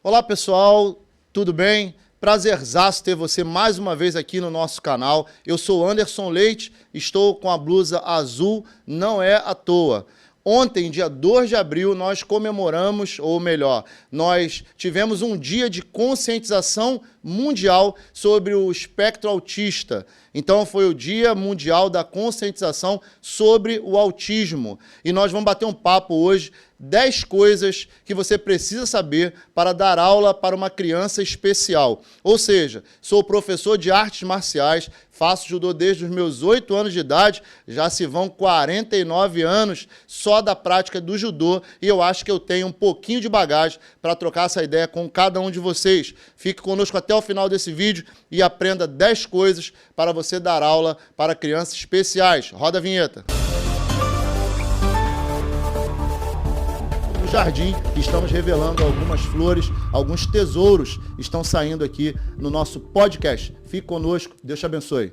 Olá pessoal, tudo bem? Prazerzaço ter você mais uma vez aqui no nosso canal. Eu sou Anderson Leite, estou com a blusa azul, não é à toa. Ontem, dia 2 de abril, nós comemoramos, ou melhor, nós tivemos um dia de conscientização mundial sobre o espectro autista. Então, foi o Dia Mundial da Conscientização sobre o Autismo. E nós vamos bater um papo hoje, 10 coisas que você precisa saber para dar aula para uma criança especial. Ou seja, sou professor de artes marciais, faço judô desde os meus 8 anos de idade, já se vão 49 anos só da prática do judô, e eu acho que eu tenho um pouquinho de bagagem para trocar essa ideia com cada um de vocês. Fique conosco até o final desse vídeo e aprenda 10 coisas para você dar aula para crianças especiais. Roda a vinheta. No jardim, estamos revelando algumas flores, alguns tesouros estão saindo aqui no nosso podcast. Fique conosco, Deus te abençoe.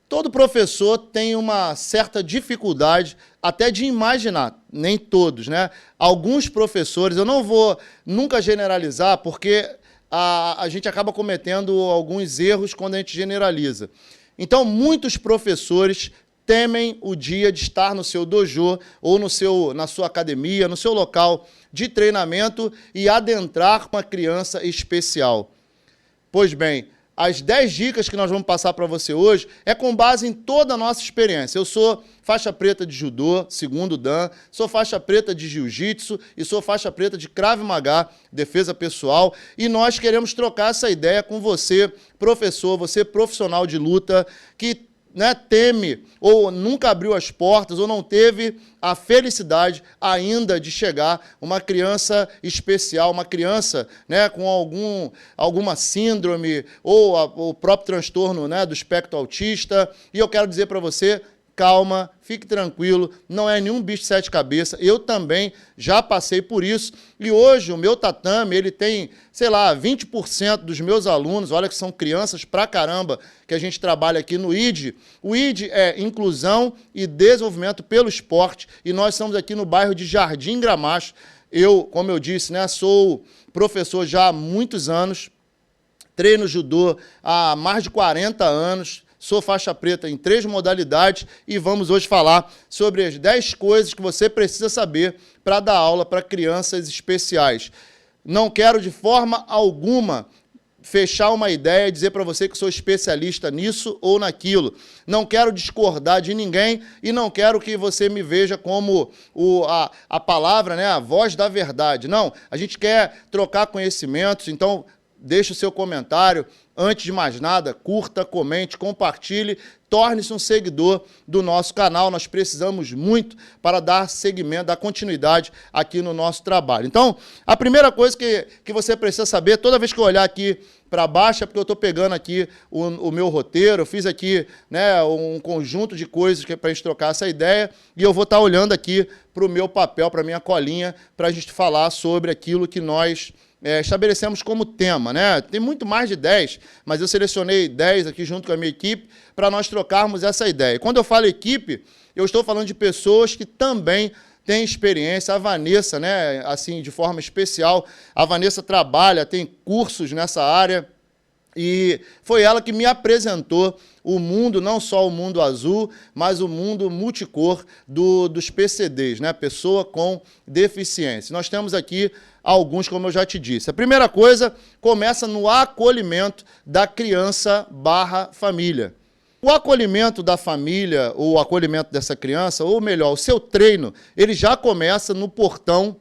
Todo professor tem uma certa dificuldade até de imaginar, nem todos, né? Alguns professores, eu não vou nunca generalizar, porque a gente acaba cometendo alguns erros quando a gente generaliza. Então, muitos professores temem o dia de estar no seu dojo ou na sua academia, no seu local de treinamento e adentrar uma criança especial. Pois bem, as 10 dicas que nós vamos passar para você hoje é com base em toda a nossa experiência. Eu sou faixa preta de judô, segundo dan, sou faixa preta de jiu-jitsu e sou faixa preta de Krav Maga, defesa pessoal, e nós queremos trocar essa ideia com você, professor, você profissional de luta, que teme ou nunca abriu as portas ou não teve a felicidade ainda de chegar uma criança especial, uma criança com alguma síndrome ou o próprio transtorno do espectro autista. E eu quero dizer para você, calma, fique tranquilo, não é nenhum bicho de 7 cabeças, eu também já passei por isso, e hoje o meu tatame, ele tem, sei lá, 20% dos meus alunos, olha que são crianças pra caramba, que a gente trabalha aqui no ID. O ID é Inclusão e Desenvolvimento pelo Esporte, e nós estamos aqui no bairro de Jardim Gramacho. Eu, como eu disse, sou professor já há muitos anos, treino judô há mais de 40 anos, sou faixa preta em 3 modalidades e vamos hoje falar sobre as 10 coisas que você precisa saber para dar aula para crianças especiais. Não quero de forma alguma fechar uma ideia e dizer para você que sou especialista nisso ou naquilo. Não quero discordar de ninguém e não quero que você me veja como a palavra, a voz da verdade. Não, a gente quer trocar conhecimentos, então deixe o seu comentário. Antes de mais nada, curta, comente, compartilhe, torne-se um seguidor do nosso canal. Nós precisamos muito para dar seguimento, dar continuidade aqui no nosso trabalho. Então, a primeira coisa que você precisa saber, toda vez que eu olhar aqui para baixo, é porque eu estou pegando aqui o meu roteiro, eu fiz aqui um conjunto de coisas para a gente trocar essa ideia, e eu vou estar olhando aqui para o meu papel, para a minha colinha, para a gente falar sobre aquilo que nós estabelecemos como tema, Tem muito mais de 10, mas eu selecionei 10 aqui junto com a minha equipe para nós trocarmos essa ideia. Quando eu falo equipe, eu estou falando de pessoas que também têm experiência. A Vanessa, assim, de forma especial, a Vanessa trabalha, tem cursos nessa área, e foi ela que me apresentou o mundo, não só o mundo azul, mas o mundo multicor dos PCDs, pessoa com deficiência. Nós temos aqui alguns, como eu já te disse. A primeira coisa começa no acolhimento da criança/família. O acolhimento da família, ou o acolhimento dessa criança, ou melhor, o seu treino, ele já começa no portão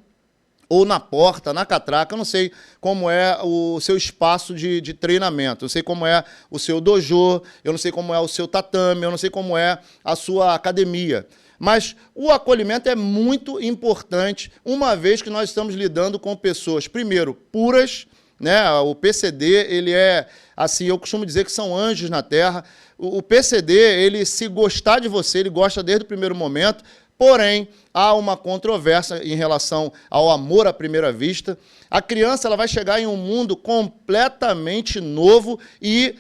ou na porta, na catraca. Eu não sei como é o seu espaço de treinamento, eu sei como é o seu dojo, eu não sei como é o seu tatame, eu não sei como é a sua academia. Mas o acolhimento é muito importante, uma vez que nós estamos lidando com pessoas, primeiro, puras, O PCD, ele é, assim, eu costumo dizer que são anjos na Terra. O PCD, ele, se gostar de você, ele gosta desde o primeiro momento. Porém, há uma controvérsia em relação ao amor à primeira vista. A criança, ela vai chegar em um mundo completamente novo e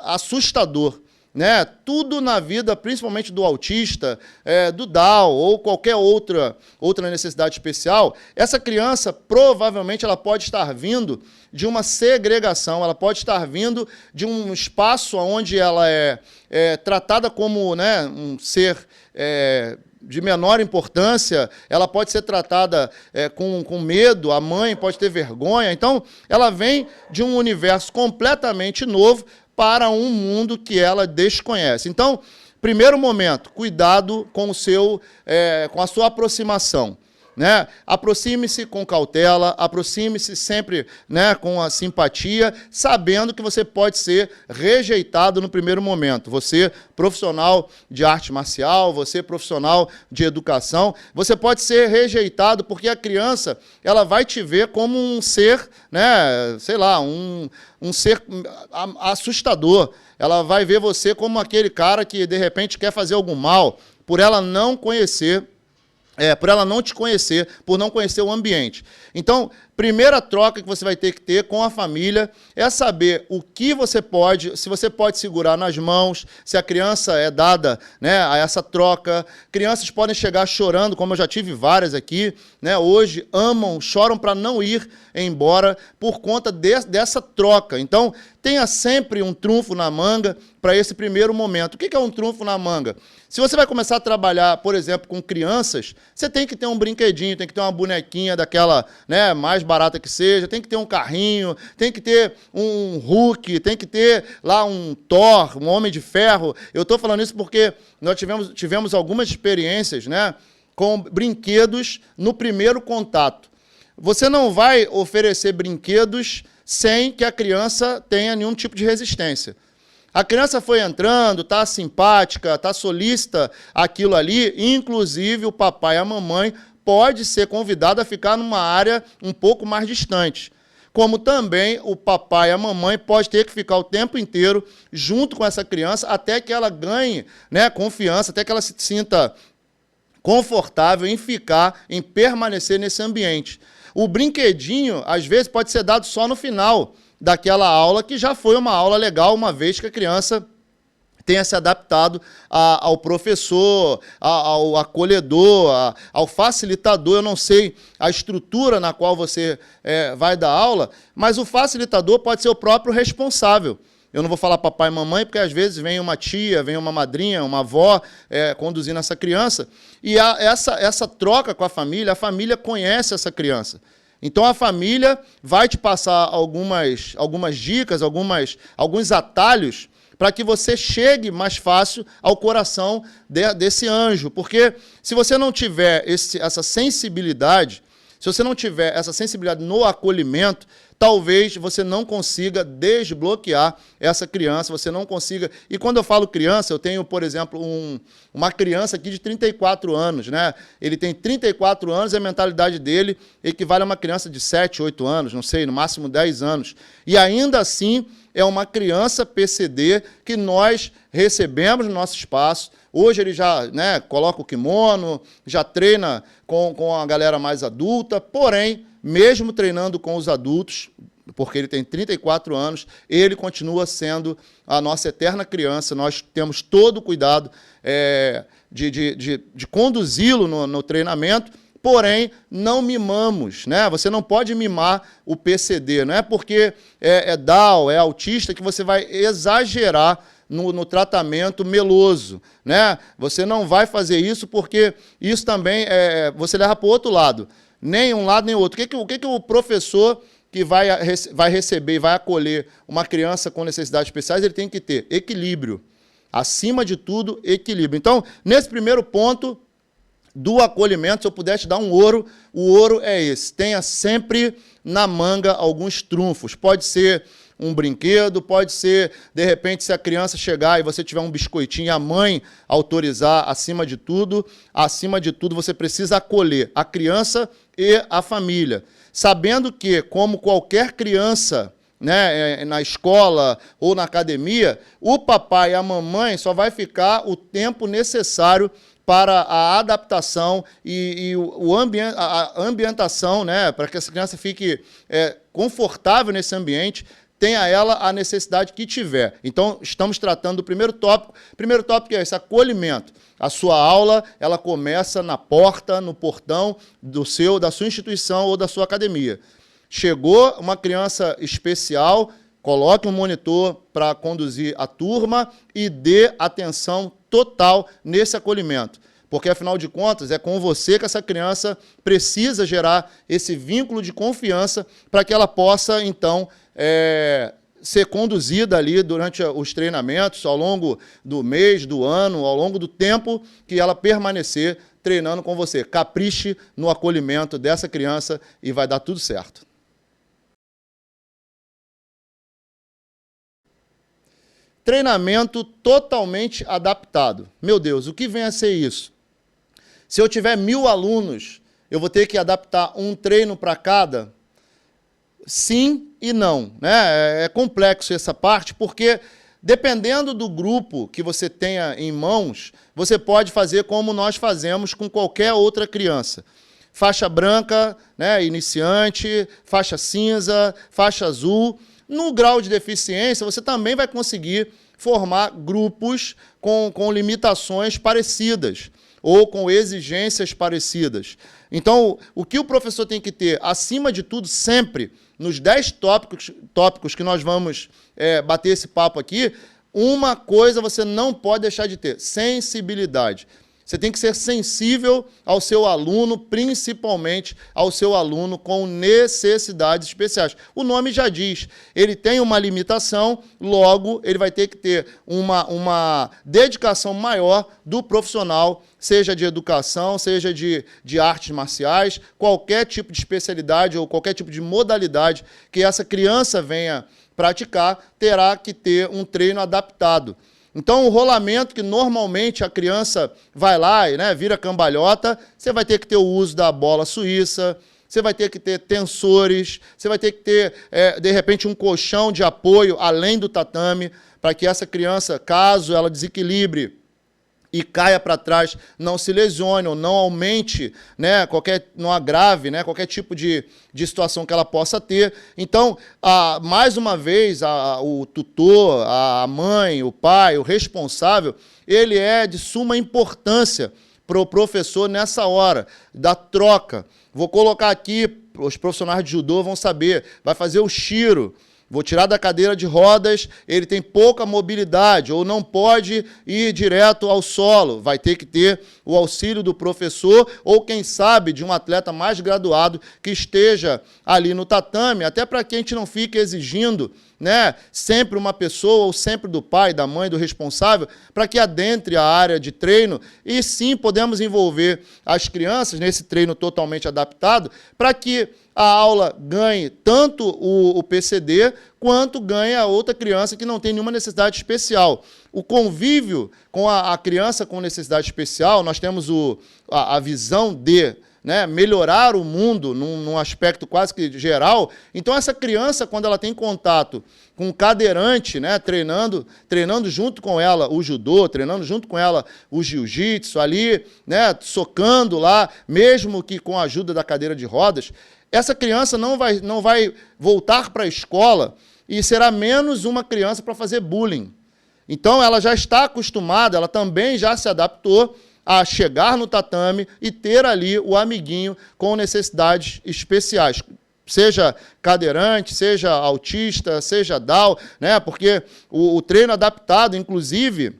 assustador. né? Tudo na vida, principalmente do autista, do Down ou qualquer outra necessidade especial, essa criança provavelmente ela pode estar vindo de uma segregação, ela pode estar vindo de um espaço onde ela é tratada como, né, um ser de menor importância, ela pode ser tratada com medo, a mãe pode ter vergonha. Então, ela vem de um universo completamente novo para um mundo que ela desconhece. Então, primeiro momento, cuidado com com a sua aproximação, né? Aproxime-se com cautela, aproxime-se sempre, né, com a simpatia, sabendo que você pode ser rejeitado no primeiro momento. Você, profissional de arte marcial, você, profissional de educação, você pode ser rejeitado porque a criança ela vai te ver como um ser, né, sei lá, um ser assustador. Ela vai ver você como aquele cara que, de repente, quer fazer algum mal, por ela não conhecer, por ela não te conhecer, por não conhecer o ambiente. Então, primeira troca que você vai ter que ter com a família é saber o que você pode, se você pode segurar nas mãos, se a criança é dada, né, a essa troca. Crianças podem chegar chorando, como eu já tive várias aqui, né, hoje amam, choram para não ir embora por conta dessa troca. Então, tenha sempre um trunfo na manga para esse primeiro momento. O que é um trunfo na manga? Se você vai começar a trabalhar, por exemplo, com crianças, você tem que ter um brinquedinho, tem que ter uma bonequinha daquela, né, mais barata que seja, tem que ter um carrinho, tem que ter um Hulk, tem que ter lá um Thor, um Homem de Ferro. Eu estou falando isso porque nós tivemos algumas experiências, né, com brinquedos no primeiro contato. Você não vai oferecer brinquedos sem que a criança tenha nenhum tipo de resistência. A criança foi entrando, está simpática, está solícita aquilo ali, inclusive o papai e a mamãe pode ser convidado a ficar numa área um pouco mais distante. Como também o papai e a mamãe pode ter que ficar o tempo inteiro junto com essa criança até que ela ganhe, né, confiança, até que ela se sinta confortável em permanecer nesse ambiente. O brinquedinho, às vezes, pode ser dado só no final daquela aula, que já foi uma aula legal, uma vez que a criança tenha se adaptado ao professor, ao acolhedor, ao facilitador. Eu não sei a estrutura na qual você vai dar aula, mas o facilitador pode ser o próprio responsável. Eu não vou falar papai e mamãe, porque às vezes vem uma tia, vem uma madrinha, uma avó conduzindo essa criança, e essa troca com a família conhece essa criança. Então, a família vai te passar algumas dicas, alguns atalhos, para que você chegue mais fácil ao coração desse anjo. Porque se você não tiver essa sensibilidade, se você não tiver essa sensibilidade no acolhimento, talvez você não consiga desbloquear essa criança, você não consiga... E quando eu falo criança, eu tenho, por exemplo, uma criança aqui de 34 anos, né? Ele tem 34 anos e a mentalidade dele equivale a uma criança de 7, 8 anos, não sei, no máximo 10 anos. E ainda assim é uma criança PCD que nós recebemos no nosso espaço. Hoje ele já, né, coloca o kimono, já treina com a galera mais adulta, porém, mesmo treinando com os adultos, porque ele tem 34 anos, ele continua sendo a nossa eterna criança. Nós temos todo o cuidado de conduzi-lo no treinamento, porém, não mimamos, né? Você não pode mimar o PCD, não é porque é Down, é autista, que você vai exagerar no tratamento meloso, né? Você não vai fazer isso, porque isso também você leva para o outro lado. Nem um lado, nem o outro. O que o professor que vai receber e vai acolher uma criança com necessidades especiais, ele tem que ter? Equilíbrio. Acima de tudo, equilíbrio. Então, nesse primeiro ponto do acolhimento, se eu puder te dar um ouro, o ouro é esse. Tenha sempre na manga alguns trunfos. Pode ser um brinquedo, pode ser, de repente, se a criança chegar e você tiver um biscoitinho e a mãe autorizar, acima de tudo, você precisa acolher a criança e a família, sabendo que, como qualquer criança, né, na escola ou na academia, o papai e a mamãe só vai ficar o tempo necessário para a adaptação e a ambientação, né, para que essa criança fique confortável nesse ambiente. tenha ela a necessidade que tiver. Então, estamos tratando do primeiro tópico. O primeiro tópico é esse, acolhimento. A sua aula, ela começa na porta, no portão da sua instituição ou da sua academia. Chegou uma criança especial, coloque um monitor para conduzir a turma e dê atenção total nesse acolhimento. Porque, afinal de contas, é com você que essa criança precisa gerar esse vínculo de confiança para que ela possa, então, ser conduzida ali durante os treinamentos, ao longo do mês, do ano, ao longo do tempo que ela permanecer treinando com você. Capriche no acolhimento dessa criança e vai dar tudo certo. Treinamento totalmente adaptado. Meu Deus, o que vem a ser isso? Se eu tiver 1000 alunos, eu vou ter que adaptar um treino para cada? Sim e não, né? É complexo essa parte, porque dependendo do grupo que você tenha em mãos, você pode fazer como nós fazemos com qualquer outra criança. Faixa branca, né, iniciante, faixa cinza, faixa azul. No grau de deficiência, você também vai conseguir formar grupos com limitações parecidas ou com exigências parecidas. Então, o que o professor tem que ter, acima de tudo, sempre, nos 10 tópicos que nós vamos bater esse papo aqui, uma coisa você não pode deixar de ter: sensibilidade. Você tem que ser sensível ao seu aluno, principalmente ao seu aluno com necessidades especiais. O nome já diz, ele tem uma limitação, logo ele vai ter que ter uma dedicação maior do profissional, seja de educação, seja de artes marciais, qualquer tipo de especialidade ou qualquer tipo de modalidade que essa criança venha praticar, terá que ter um treino adaptado. Então, o rolamento, que normalmente a criança vai lá e, né, vira cambalhota, você vai ter que ter o uso da bola suíça, você vai ter que ter tensores, você vai ter que ter, de repente, um colchão de apoio além do tatame, para que essa criança, caso ela desequilibre e caia para trás, não se lesione ou não aumente, né, não agrave, né, qualquer tipo de situação que ela possa ter. Então, mais uma vez, o tutor, a mãe, o pai, o responsável, ele é de suma importância para o professor nessa hora da troca. Vou colocar aqui, os profissionais de judô vão saber, vai fazer o shiro. Vou tirar da cadeira de rodas, ele tem pouca mobilidade, ou não pode ir direto ao solo, vai ter que ter o auxílio do professor, ou quem sabe de um atleta mais graduado que esteja ali no tatame, até para que a gente não fique exigindo, né, sempre uma pessoa, ou sempre do pai, da mãe, do responsável, para que adentre a área de treino, e sim podemos envolver as crianças nesse treino totalmente adaptado, para que a aula ganhe tanto o PCD, quanto ganhe a outra criança que não tem nenhuma necessidade especial. O convívio com a criança com necessidade especial, nós temos a visão de, né, melhorar o mundo num aspecto quase que geral. Então, essa criança, quando ela tem contato com um cadeirante, né, treinando junto com ela o judô, treinando junto com ela o jiu-jitsu ali, né, socando lá, mesmo que com a ajuda da cadeira de rodas, essa criança não vai voltar para a escola e será menos uma criança para fazer bullying. Então, ela já está acostumada, ela também já se adaptou a chegar no tatame e ter ali o amiguinho com necessidades especiais. Seja cadeirante, seja autista, seja Down, né? Porque o treino adaptado, inclusive,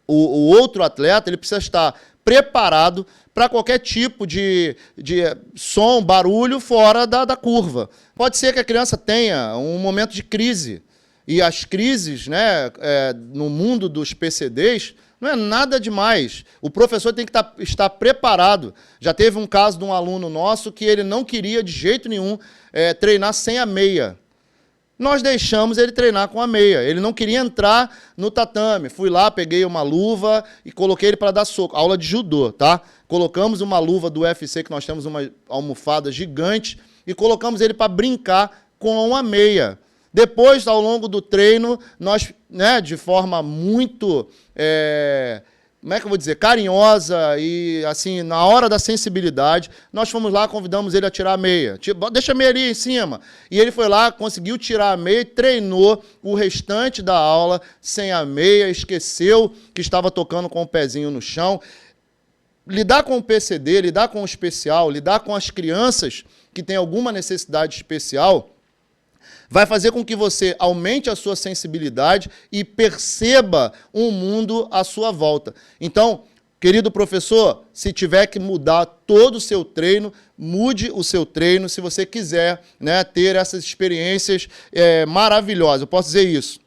o outro atleta, ele precisa estar preparado para qualquer tipo de som, barulho fora da curva. Pode ser que a criança tenha um momento de crise, e as crises, né, no mundo dos PCDs, não é nada demais. O professor tem que estar preparado. Já teve um caso de um aluno nosso que ele não queria de jeito nenhum treinar sem a meia. Nós deixamos ele treinar com a meia. Ele não queria entrar no tatame. Fui lá, peguei uma luva e coloquei ele para dar soco. Aula de judô, tá? Colocamos uma luva do UFC, que nós temos uma almofada gigante, e colocamos ele para brincar com a meia. Depois, ao longo do treino, nós, né, de forma muito como é que eu vou dizer, carinhosa e, assim, na hora da sensibilidade, nós fomos lá, convidamos ele a tirar a meia. Deixa a meia ali em cima. E ele foi lá, conseguiu tirar a meia e treinou o restante da aula sem a meia, esqueceu que estava tocando com o pezinho no chão. Lidar com o PCD, lidar com o especial, lidar com as crianças que têm alguma necessidade especial, vai fazer com que você aumente a sua sensibilidade e perceba um mundo à sua volta. Então, querido professor, se tiver que mudar todo o seu treino, mude o seu treino se você quiser, né, ter essas experiências maravilhosas. Eu posso dizer isso.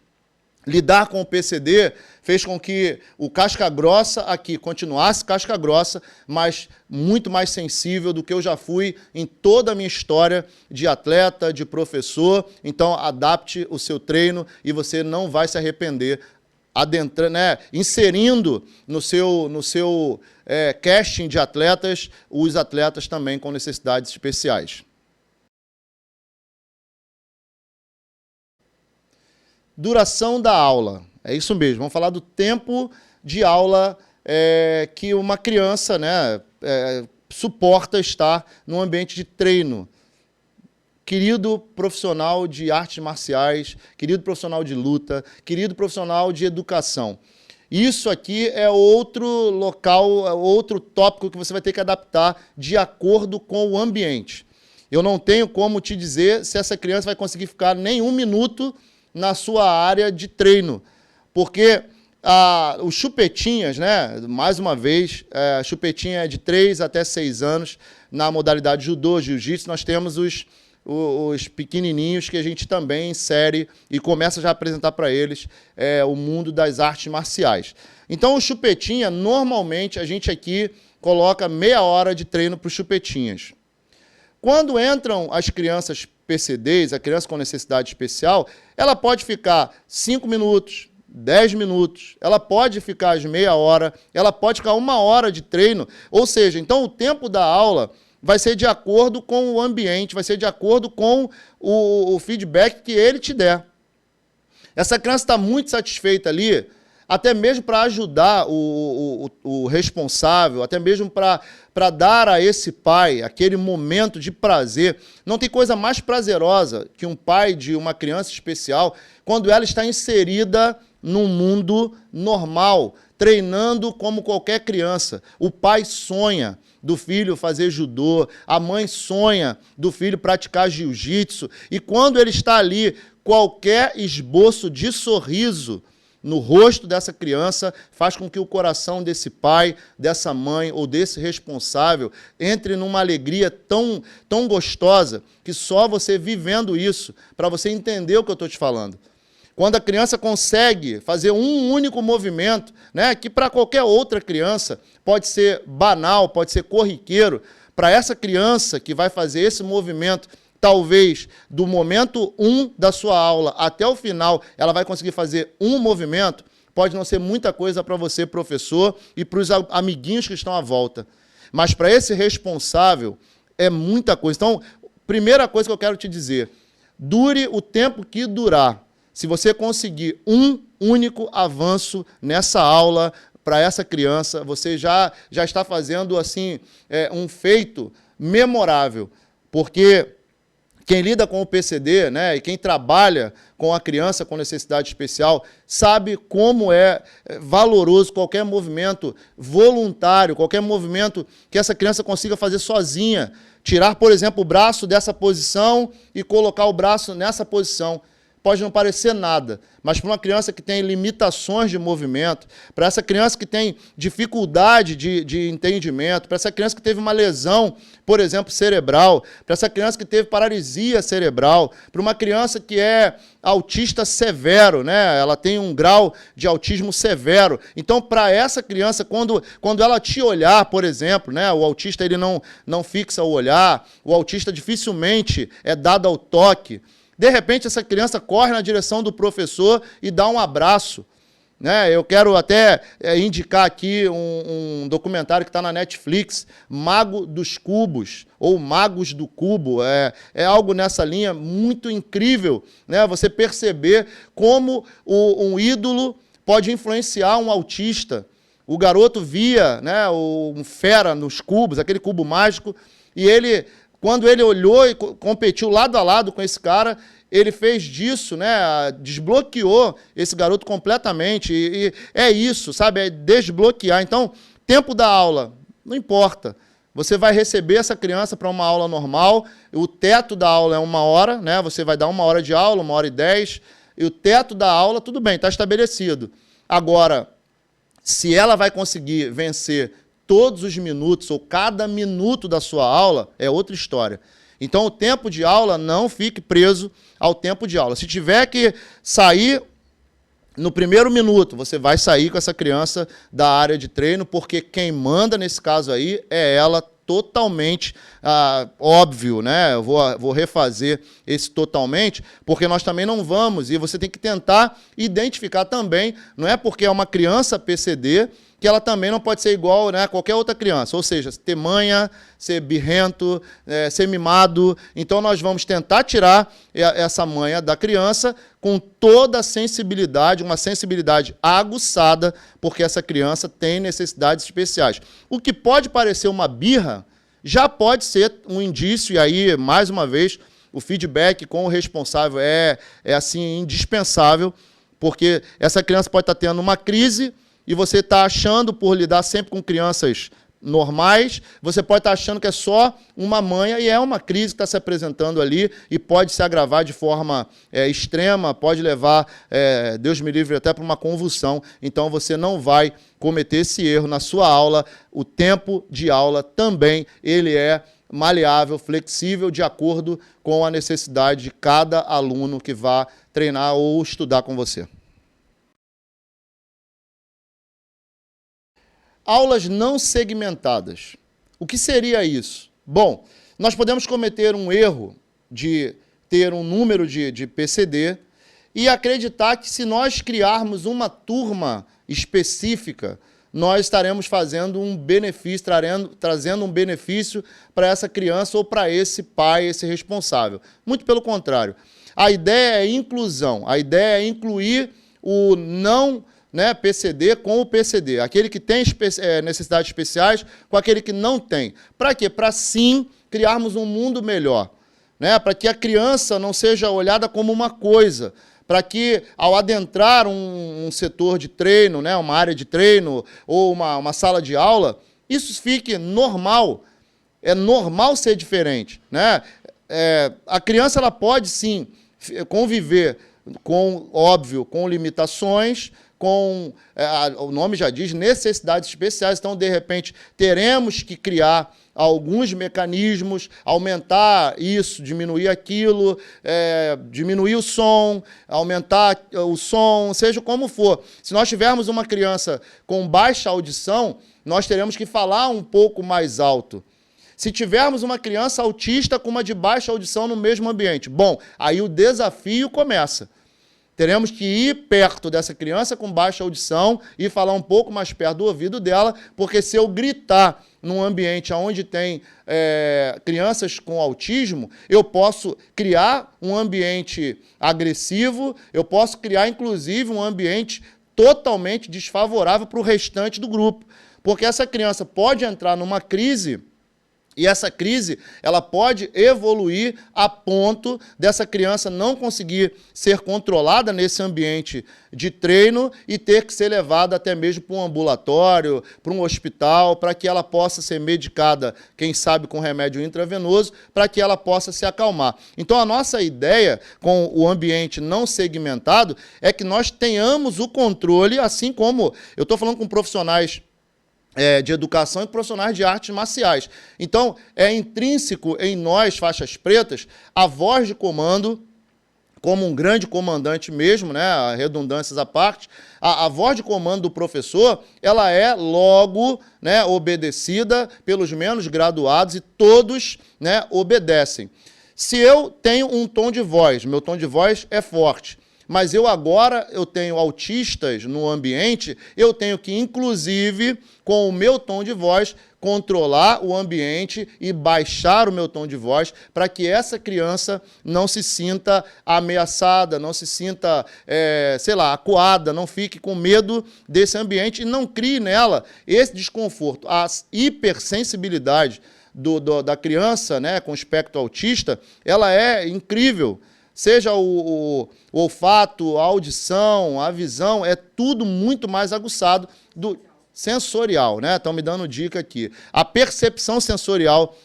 Lidar com o PCD fez com que o casca-grossa aqui continuasse casca-grossa, mas muito mais sensível do que eu já fui em toda a minha história de atleta, de professor. Então, adapte o seu treino e você não vai se arrepender, adentrando, né, inserindo no seu casting de atletas, os atletas também com necessidades especiais. Duração da aula. É isso mesmo, vamos falar do tempo de aula que uma criança, né, suporta estar num ambiente de treino. Querido profissional de artes marciais, querido profissional de luta, querido profissional de educação. Isso aqui é outro local, outro tópico que você vai ter que adaptar de acordo com o ambiente. Eu não tenho como te dizer se essa criança vai conseguir ficar nem 1 minuto na sua área de treino, porque os chupetinhas, né, mais uma vez, a chupetinha é de 3 até 6 anos, na modalidade judô, jiu-jitsu, nós temos os pequenininhos que a gente também insere e começa já a apresentar para eles o mundo das artes marciais. Então, o chupetinha, normalmente, a gente aqui coloca meia hora de treino para os chupetinhas. Quando entram as crianças PCDs, a criança com necessidade especial, ela pode ficar 5 minutos, 10 minutos, ela pode ficar as meia hora, ela pode ficar 1 hora de treino, ou seja, então o tempo da aula vai ser de acordo com o ambiente, vai ser de acordo com o feedback que ele te der. Essa criança está muito satisfeita ali, até mesmo para ajudar o responsável, até mesmo para dar a esse pai aquele momento de prazer. Não tem coisa mais prazerosa que um pai de uma criança especial quando ela está inserida num mundo normal, treinando como qualquer criança. O pai sonha do filho fazer judô, a mãe sonha do filho praticar jiu-jitsu, e quando ele está ali, qualquer esboço de sorriso no rosto dessa criança faz com que o coração desse pai, dessa mãe ou desse responsável entre numa alegria tão gostosa que só você vivendo isso, para você entender o que eu estou te falando. Quando a criança consegue fazer um único movimento, né, que para qualquer outra criança pode ser banal, pode ser corriqueiro, para essa criança que vai fazer esse movimento, talvez do momento 1 da sua aula até o final, ela vai conseguir fazer um movimento, pode não ser muita coisa para você, professor, e para os amiguinhos que estão à volta. Mas para esse responsável, é muita coisa. Então, primeira coisa que eu quero te dizer, dure o tempo que durar. Se você conseguir um único avanço nessa aula para essa criança, você já está fazendo assim um feito memorável, porque quem lida com o PCD, né, e quem trabalha com a criança com necessidade especial, sabe como é valoroso qualquer movimento voluntário, qualquer movimento que essa criança consiga fazer sozinha. Tirar, por exemplo, o braço dessa posição e colocar o braço nessa posição. Pode não parecer nada, mas para uma criança que tem limitações de movimento, para essa criança que tem dificuldade de entendimento, para essa criança que teve uma lesão, por exemplo, cerebral, para essa criança que teve paralisia cerebral, para uma criança que é autista severo, né? Ela tem um grau de autismo severo. Então, para essa criança, quando ela te olhar, por exemplo, né? O autista ele não fixa o olhar, o autista dificilmente é dado ao toque. De repente, essa criança corre na direção do professor e dá um abraço. Né? Eu quero até indicar aqui um documentário que está na Netflix, Mago dos Cubos, ou Magos do Cubo. É algo nessa linha muito incrível, né? Você perceber como um ídolo pode influenciar um autista. o garoto via, né, um fera nos cubos, aquele cubo mágico, e ele, quando ele olhou e competiu lado a lado com esse cara, ele fez disso, né, desbloqueou esse garoto completamente, e é isso, sabe, é desbloquear. Então, tempo da aula, não importa. Você vai receber essa criança para uma aula normal, o teto da aula é 1 hora, né? Você vai dar 1 hora de aula, 1h10, e o teto da aula, tudo bem, está estabelecido. Agora, se ela vai conseguir vencer todos os minutos ou cada minuto da sua aula, é outra história. Então, o tempo de aula, não fique preso ao tempo de aula. Se tiver que sair no primeiro minuto, você vai sair com essa criança da área de treino, porque quem manda nesse caso aí é ela totalmente, óbvio, né? Eu vou refazer esse totalmente, porque nós também não vamos, e você tem que tentar identificar também, não é porque é uma criança PCD, que ela também não pode ser igual, né, a qualquer outra criança, ou seja, ter manha, ser birrento, ser mimado. Então, nós vamos tentar tirar essa manha da criança com toda a sensibilidade, uma sensibilidade aguçada, porque essa criança tem necessidades especiais. O que pode parecer uma birra, já pode ser um indício, e aí, mais uma vez, o feedback com o responsável é assim, indispensável, porque essa criança pode estar tendo uma crise, e você está achando, por lidar sempre com crianças normais, você pode estar achando que é só uma manha, e é uma crise que está se apresentando ali, e pode se agravar de forma extrema, pode levar, Deus me livre, até para uma convulsão. Então, você não vai cometer esse erro na sua aula. O tempo de aula também, ele é maleável, flexível, de acordo com a necessidade de cada aluno que vá treinar ou estudar com você. Aulas não segmentadas. O que seria isso? Bom, nós podemos cometer um erro de ter um número de PCD e acreditar que, se nós criarmos uma turma específica, nós estaremos fazendo um benefício, trazendo um benefício para essa criança ou para esse pai, esse responsável. Muito pelo contrário. A ideia é inclusão, a ideia é incluir o não, né, PCD com o PCD, aquele que tem necessidades especiais com aquele que não tem. Para quê? Para, sim, criarmos um mundo melhor, né? Para que a criança não seja olhada como uma coisa, para que, ao adentrar um setor de treino, né, uma área de treino ou uma sala de aula, isso fique normal. É normal ser diferente, né? A criança, ela pode, sim, conviver com, óbvio, com limitações, com, o nome já diz, necessidades especiais. Então, de repente, teremos que criar alguns mecanismos, aumentar isso, diminuir aquilo, diminuir o som, aumentar o som, seja como for. Se nós tivermos uma criança com baixa audição, nós teremos que falar um pouco mais alto. Se tivermos uma criança autista com uma de baixa audição no mesmo ambiente, bom, aí o desafio começa. Teremos que ir perto dessa criança com baixa audição e falar um pouco mais perto do ouvido dela, porque se eu gritar num ambiente onde tem crianças com autismo, eu posso criar um ambiente agressivo, eu posso criar, inclusive, um ambiente totalmente desfavorável para o restante do grupo, porque essa criança pode entrar numa crise. E essa crise, ela pode evoluir a ponto dessa criança não conseguir ser controlada nesse ambiente de treino e ter que ser levada até mesmo para um ambulatório, para um hospital, para que ela possa ser medicada, quem sabe com remédio intravenoso, para que ela possa se acalmar. Então, a nossa ideia com o ambiente não segmentado é que nós tenhamos o controle, assim como eu estou falando com profissionais de educação e profissionais de artes marciais. Então, é intrínseco em nós, faixas pretas, a voz de comando, como um grande comandante mesmo, né, redundâncias à parte, a voz de comando do professor, ela é logo, né, obedecida pelos menos graduados, e todos, né, obedecem. Se eu tenho um tom de voz, meu tom de voz é forte, mas eu tenho autistas no ambiente, eu tenho que, inclusive, com o meu tom de voz, controlar o ambiente e baixar o meu tom de voz para que essa criança não se sinta ameaçada, não se sinta, sei lá, acuada, não fique com medo desse ambiente e não crie nela esse desconforto. A hipersensibilidade da criança, né, com espectro autista, ela é incrível. Seja o olfato, a audição, a visão, é tudo muito mais aguçado do sensorial, né? Estão me dando dica aqui. A percepção sensorial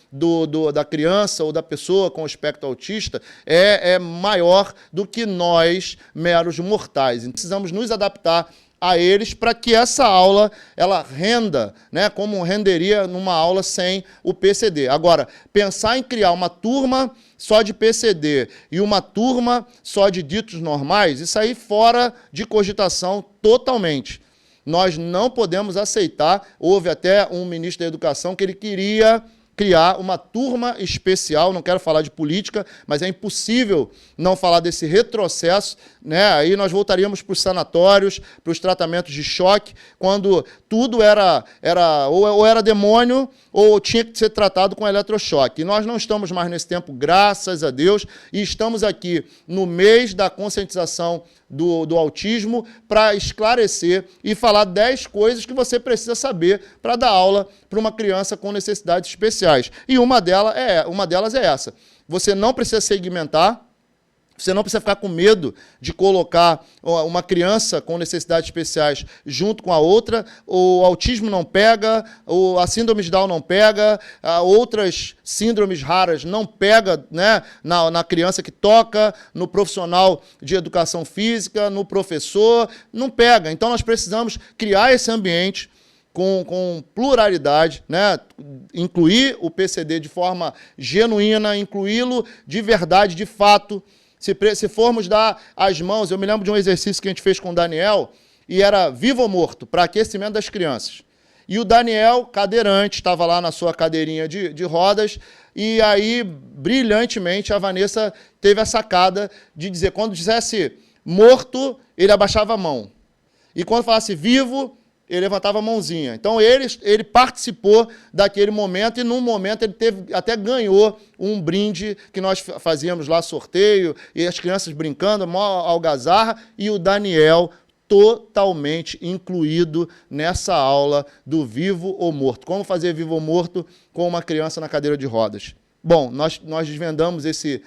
da criança ou da pessoa com espectro autista é maior do que nós, meros mortais. Então, precisamos nos adaptar a eles para que essa aula ela renda, né, como renderia numa aula sem o PCD. Agora, pensar em criar uma turma só de PCD e uma turma só de ditos normais, isso aí fora de cogitação totalmente. Nós não podemos aceitar, houve até um ministro da Educação que ele queria criar uma turma especial, não quero falar de política, mas é impossível não falar desse retrocesso, né? Aí nós voltaríamos para os sanatórios, para os tratamentos de choque, quando tudo ou era demônio ou tinha que ser tratado com eletrochoque. E nós não estamos mais nesse tempo, graças a Deus, e estamos aqui no mês da conscientização do autismo para esclarecer e falar 10 coisas que você precisa saber para dar aula para uma criança com necessidades especiais. E uma delas é essa. Você não precisa segmentar, você não precisa ficar com medo de colocar uma criança com necessidades especiais junto com a outra. O autismo não pega, a síndrome de Down não pega, outras síndromes raras não pega, né, na criança que toca, no profissional de educação física, no professor, não pega. Então, nós precisamos criar esse ambiente com pluralidade, né? Incluir o PCD de forma genuína, incluí-lo de verdade, de fato. Se formos dar as mãos, eu me lembro de um exercício que a gente fez com o Daniel, e era vivo ou morto, para aquecimento das crianças. E o Daniel, cadeirante, estava lá na sua cadeirinha de rodas, e aí, brilhantemente, a Vanessa teve a sacada de dizer, quando dissesse morto, ele abaixava a mão. E quando falasse vivo, ele levantava a mãozinha. Então, ele participou daquele momento, e num momento ele até ganhou um brinde que nós fazíamos lá, sorteio, e as crianças brincando, maior algazarra, e o Daniel totalmente incluído nessa aula do vivo ou morto. Como fazer vivo ou morto com uma criança na cadeira de rodas. Bom, nós desvendamos esse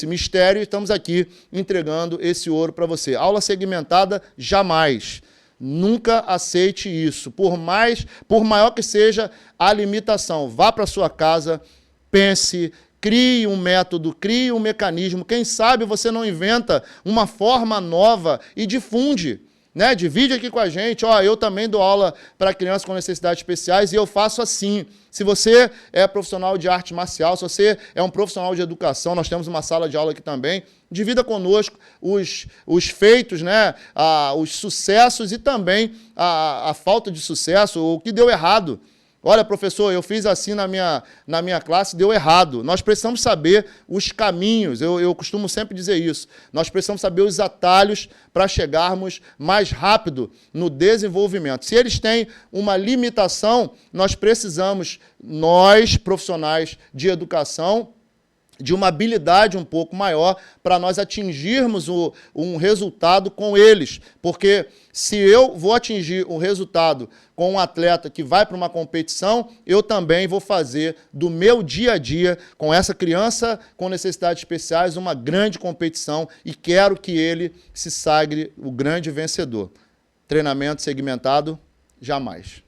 mistério e estamos aqui entregando esse ouro para você. Aula segmentada, jamais. Nunca aceite isso, por maior que seja a limitação. Vá para a sua casa, pense, crie um método, crie um mecanismo. Quem sabe você não inventa uma forma nova e difunde. Né? Divide aqui com a gente. Eu também dou aula para crianças com necessidades especiais e eu faço assim. Se você é profissional de arte marcial, se você é um profissional de educação, nós temos uma sala de aula aqui também, divida conosco os feitos, né? Os sucessos e também a falta de sucesso, o que deu errado. Olha, professor, eu fiz assim na minha classe, deu errado. Nós precisamos saber os caminhos, eu costumo sempre dizer isso. Nós precisamos saber os atalhos para chegarmos mais rápido no desenvolvimento. Se eles têm uma limitação, nós precisamos, nós, profissionais de educação, de uma habilidade um pouco maior para nós atingirmos um resultado com eles. Porque se eu vou atingir um resultado com um atleta que vai para uma competição, eu também vou fazer do meu dia a dia, com essa criança com necessidades especiais, uma grande competição e quero que ele se sagre o grande vencedor. Treinamento segmentado, jamais.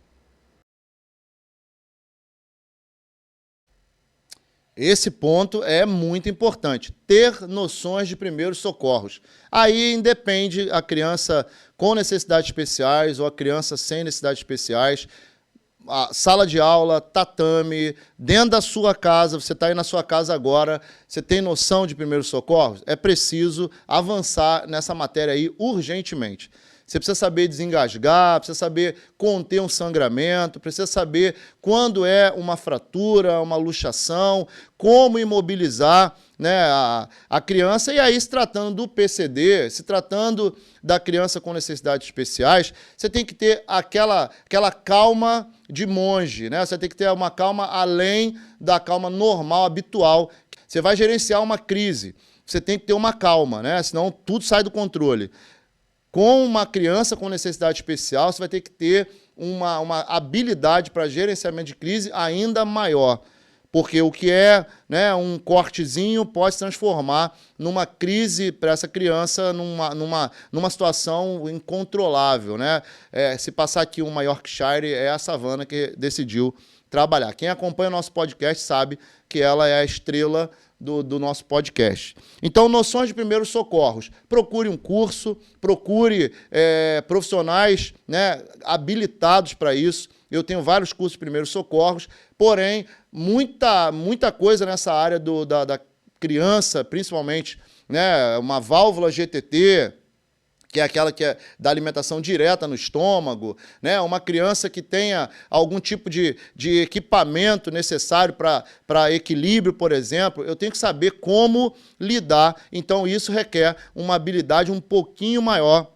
Esse ponto é muito importante, ter noções de primeiros socorros. Aí independe a criança com necessidades especiais ou a criança sem necessidades especiais, a sala de aula, tatame, dentro da sua casa, você está aí na sua casa agora, você tem noção de primeiros socorros? É preciso avançar nessa matéria aí urgentemente. Você precisa saber desengasgar, precisa saber conter um sangramento, precisa saber quando é uma fratura, uma luxação, como imobilizar, né, a criança. E aí, se tratando do PCD, se tratando da criança com necessidades especiais, você tem que ter aquela calma de monge, né? Você tem que ter uma calma além da calma normal, habitual. Você vai gerenciar uma crise, você tem que ter uma calma, né? Senão tudo sai do controle. Com uma criança com necessidade especial, você vai ter que ter uma habilidade para gerenciamento de crise ainda maior. Porque o que é, né, um cortezinho pode se transformar numa crise para essa criança, numa situação incontrolável, né? Se passar aqui uma Yorkshire, é a Savannah que decidiu trabalhar. Quem acompanha o nosso podcast sabe que ela é a estrela do nosso podcast. Então, noções de primeiros socorros. Procure um curso, procure profissionais, né, habilitados para isso. Eu tenho vários cursos de primeiros socorros, porém, muita coisa nessa área da criança, principalmente, né, uma válvula GTT, que é aquela que é da alimentação direta no estômago, né? Uma criança que tenha algum tipo de equipamento necessário para equilíbrio, por exemplo, eu tenho que saber como lidar. Então, isso requer uma habilidade um pouquinho maior,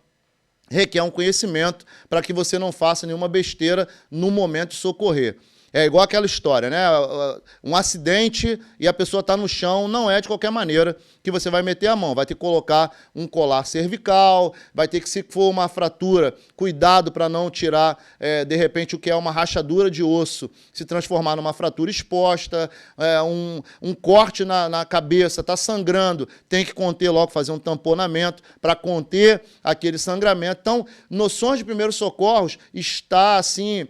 requer um conhecimento para que você não faça nenhuma besteira no momento de socorrer. É igual aquela história, né? Um acidente e a pessoa está no chão, não é de qualquer maneira que você vai meter a mão. Vai ter que colocar um colar cervical, vai ter que, se for uma fratura, cuidado para não tirar, de repente, o que é uma rachadura de osso, se transformar numa fratura exposta, um corte na cabeça, está sangrando, tem que conter logo, fazer um tamponamento para conter aquele sangramento. Então, noções de primeiros socorros está, assim,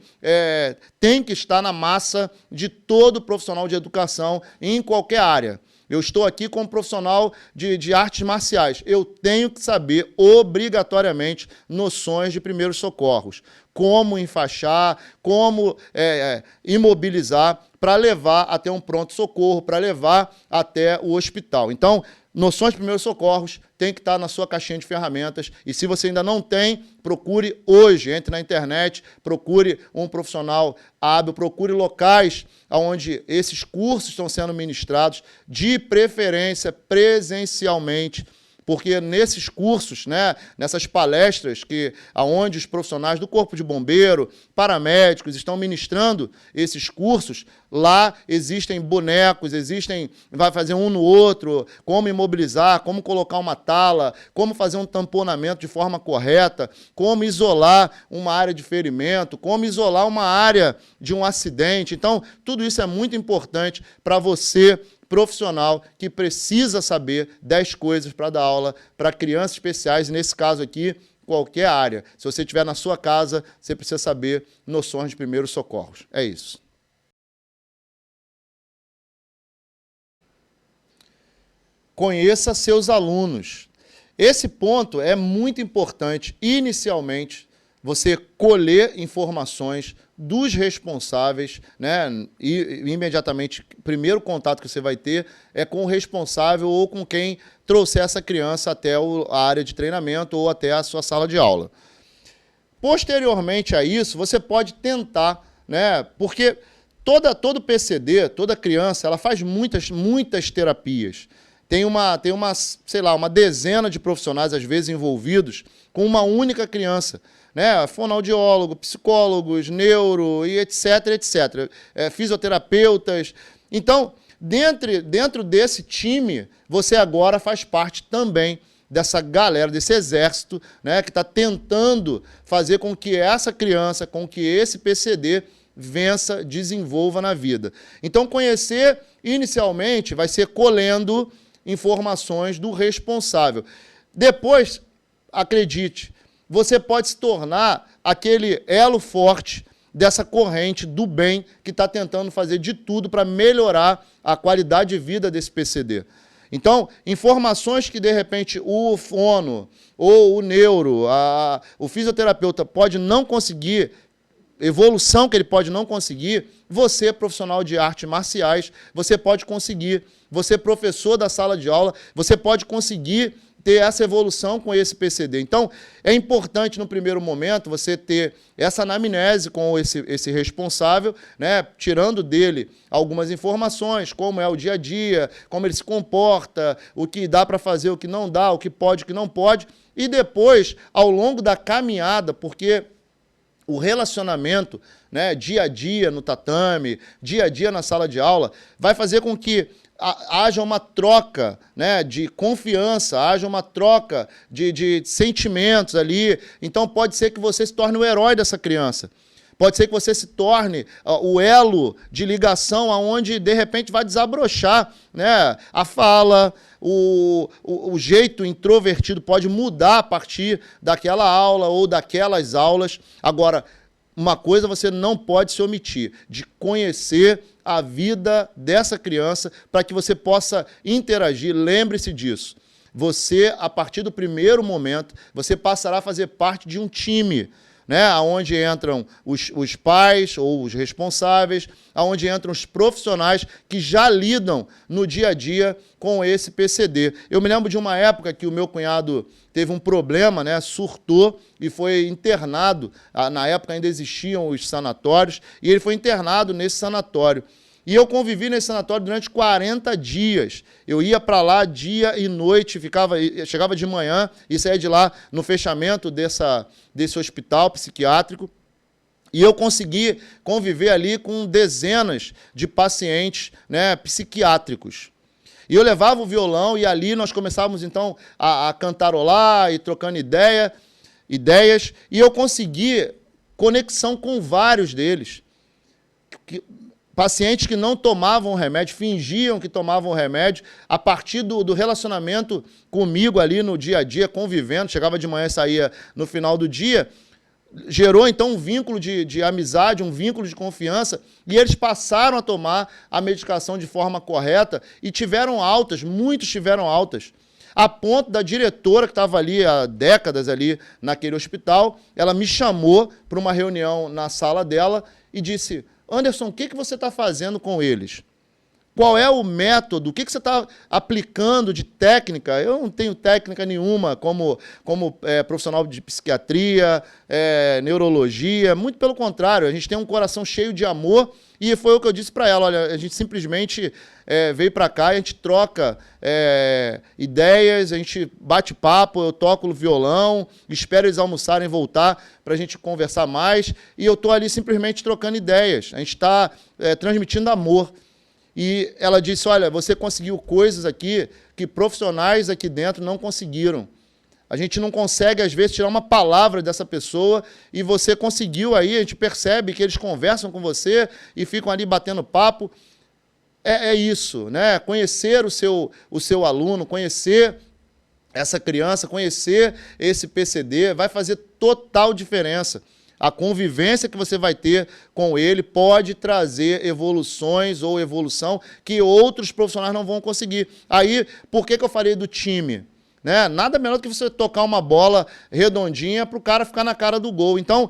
tem que estar na massa de todo profissional de educação em qualquer área. Eu estou aqui como profissional de artes marciais. Eu tenho que saber, obrigatoriamente, noções de primeiros socorros. Como enfaixar, como imobilizar, para levar até um pronto-socorro, para levar até o hospital. Então, noções de primeiros socorros tem que estar na sua caixinha de ferramentas. E se você ainda não tem, procure hoje. Entre na internet, procure um profissional hábil, procure locais onde esses cursos estão sendo ministrados, de preferência presencialmente, porque nesses cursos, né, nessas palestras onde os profissionais do Corpo de Bombeiro, paramédicos, estão ministrando esses cursos, lá existem bonecos, vai fazer um no outro, como imobilizar, como colocar uma tala, como fazer um tamponamento de forma correta, como isolar uma área de ferimento, como isolar uma área de um acidente. Então, tudo isso é muito importante para você, profissional, que precisa saber 10 coisas para dar aula para crianças especiais, e nesse caso aqui, qualquer área. Se você estiver na sua casa, você precisa saber noções de primeiros socorros. É isso. Conheça seus alunos. Esse ponto é muito importante. Inicialmente, você colher informações dos responsáveis, né? E imediatamente, o primeiro contato que você vai ter é com o responsável ou com quem trouxer essa criança até a área de treinamento ou até a sua sala de aula. Posteriormente a isso, você pode tentar, né? Porque todo PCD, toda criança, ela faz muitas terapias. Tem sei lá, uma dezena de profissionais, às vezes, envolvidos com uma única criança, né? Fonoaudiólogo, psicólogos, neuro, e etc, etc. Fisioterapeutas. Então, dentro desse time, você agora faz parte também dessa galera, desse exército, né, que está tentando fazer com que essa criança, com que esse PCD vença, desenvolva na vida. Então, conhecer, inicialmente, vai ser colhendo informações do responsável. Depois, acredite, você pode se tornar aquele elo forte dessa corrente do bem que está tentando fazer de tudo para melhorar a qualidade de vida desse PCD. Então, informações que, de repente, o fono ou o neuro, o fisioterapeuta pode não conseguir, evolução que ele pode não conseguir, você, profissional de artes marciais, você pode conseguir. Você, professor da sala de aula, você pode conseguir ter essa evolução com esse PCD. Então, é importante, no primeiro momento, você ter essa anamnese com esse responsável, né, tirando dele algumas informações, como é o dia a dia, como ele se comporta, o que dá para fazer, o que não dá, o que pode, o que não pode, e depois, ao longo da caminhada, porque o relacionamento, né, dia a dia no tatame, dia a dia na sala de aula, vai fazer com que haja uma troca, né, de confiança, haja uma troca de sentimentos ali. Então, pode ser que você se torne o herói dessa criança. Pode ser que você se torne o elo de ligação aonde, de repente, vai desabrochar, né, a fala, o jeito introvertido pode mudar a partir daquela aula ou daquelas aulas. Agora, uma coisa você não pode se omitir, de conhecer a vida dessa criança para que você possa interagir. Lembre-se disso. Você, a partir do primeiro momento, você passará a fazer parte de um time, né, onde entram os pais ou os responsáveis, onde entram os profissionais que já lidam no dia a dia com esse PCD. Eu me lembro de uma época que o meu cunhado teve um problema, né, surtou e foi internado. Na época ainda existiam os sanatórios, e ele foi internado nesse sanatório. E eu convivi nesse sanatório durante 40 dias. Eu ia para lá dia e noite, chegava de manhã e saía de lá no fechamento desse hospital psiquiátrico. E eu consegui conviver ali com dezenas de pacientes, né, psiquiátricos. E eu levava o violão e ali nós começávamos, então, a cantarolar e trocando ideias, e eu consegui conexão com vários deles. Pacientes que não tomavam remédio, fingiam que tomavam remédio, a partir do relacionamento comigo ali no dia a dia, convivendo, chegava de manhã e saía no final do dia, gerou então um vínculo de amizade, um vínculo de confiança, e eles passaram a tomar a medicação de forma correta e tiveram altas, muitos tiveram altas, a ponto da diretora que estava ali há décadas ali naquele hospital, ela me chamou para uma reunião na sala dela e disse: Anderson, o que você está fazendo com eles? Qual é o método? O que você está aplicando de técnica? Eu não tenho técnica nenhuma como profissional de psiquiatria, neurologia, muito pelo contrário, a gente tem um coração cheio de amor, e foi o que eu disse para ela: olha, a gente simplesmente veio para cá, a gente troca ideias, a gente bate papo, eu toco o violão, espero eles almoçarem e voltar para a gente conversar mais, e eu estou ali simplesmente trocando ideias, a gente está transmitindo amor. E ela disse: olha, você conseguiu coisas aqui que profissionais aqui dentro não conseguiram. A gente não consegue, às vezes, tirar uma palavra dessa pessoa, e você conseguiu aí, a gente percebe que eles conversam com você e ficam ali batendo papo. É isso, né? Conhecer o seu aluno, conhecer essa criança, conhecer esse PCD, vai fazer total diferença. A convivência que você vai ter com ele pode trazer evoluções ou evolução que outros profissionais não vão conseguir. Aí, por que eu falei do time? Né? Nada melhor do que você tocar uma bola redondinha para o cara ficar na cara do gol. Então,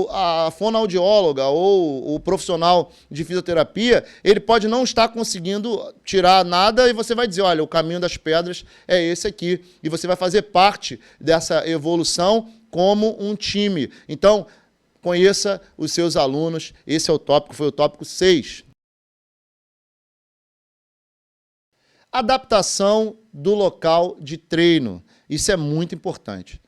a fonoaudióloga ou o profissional de fisioterapia, ele pode não estar conseguindo tirar nada, e você vai dizer: olha, o caminho das pedras é esse aqui. E você vai fazer parte dessa evolução como um time. Então, conheça os seus alunos. Esse é o tópico, foi o tópico 6. Adaptação do local de treino. Isso é muito importante.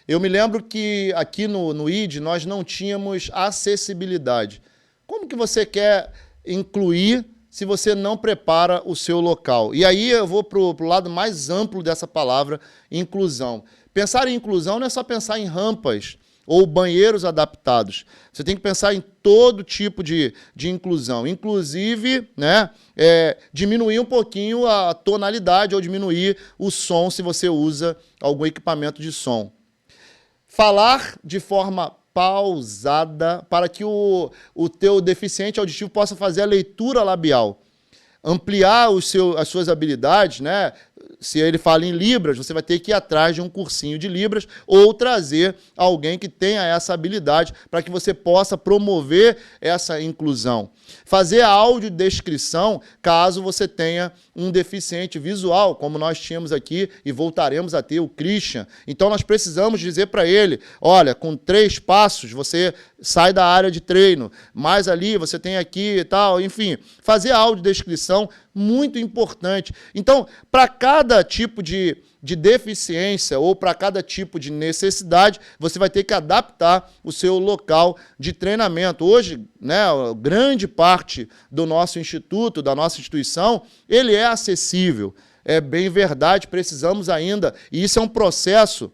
Eu me lembro que aqui no ID nós não tínhamos acessibilidade. Como que você quer incluir se você não prepara o seu local? E aí eu vou para o lado mais amplo dessa palavra, inclusão. Pensar em inclusão não é só pensar em rampas ou banheiros adaptados. Você tem que pensar em todo tipo de inclusão. Inclusive, né, diminuir um pouquinho a tonalidade ou diminuir o som se você usa algum equipamento de som. Falar de forma pausada para que o teu deficiente auditivo possa fazer a leitura labial. Ampliar as suas habilidades, né? se ele fala em Libras, você vai ter que ir atrás de um cursinho de Libras ou trazer alguém que tenha essa habilidade para que você possa promover essa inclusão. Fazer a audiodescrição, caso você tenha um deficiente visual, como nós tínhamos aqui e voltaremos a ter o Christian. Então, nós precisamos dizer para ele, olha, com 3 passos você sai da área de treino, mais ali você tem aqui e tal, enfim, fazer a audiodescrição, muito importante. Então, para cada tipo de deficiência ou para cada tipo de necessidade, você vai ter que adaptar o seu local de treinamento. Hoje, né, grande parte do nosso instituto, da nossa instituição, ele é acessível. É bem verdade, precisamos ainda, e isso é um processo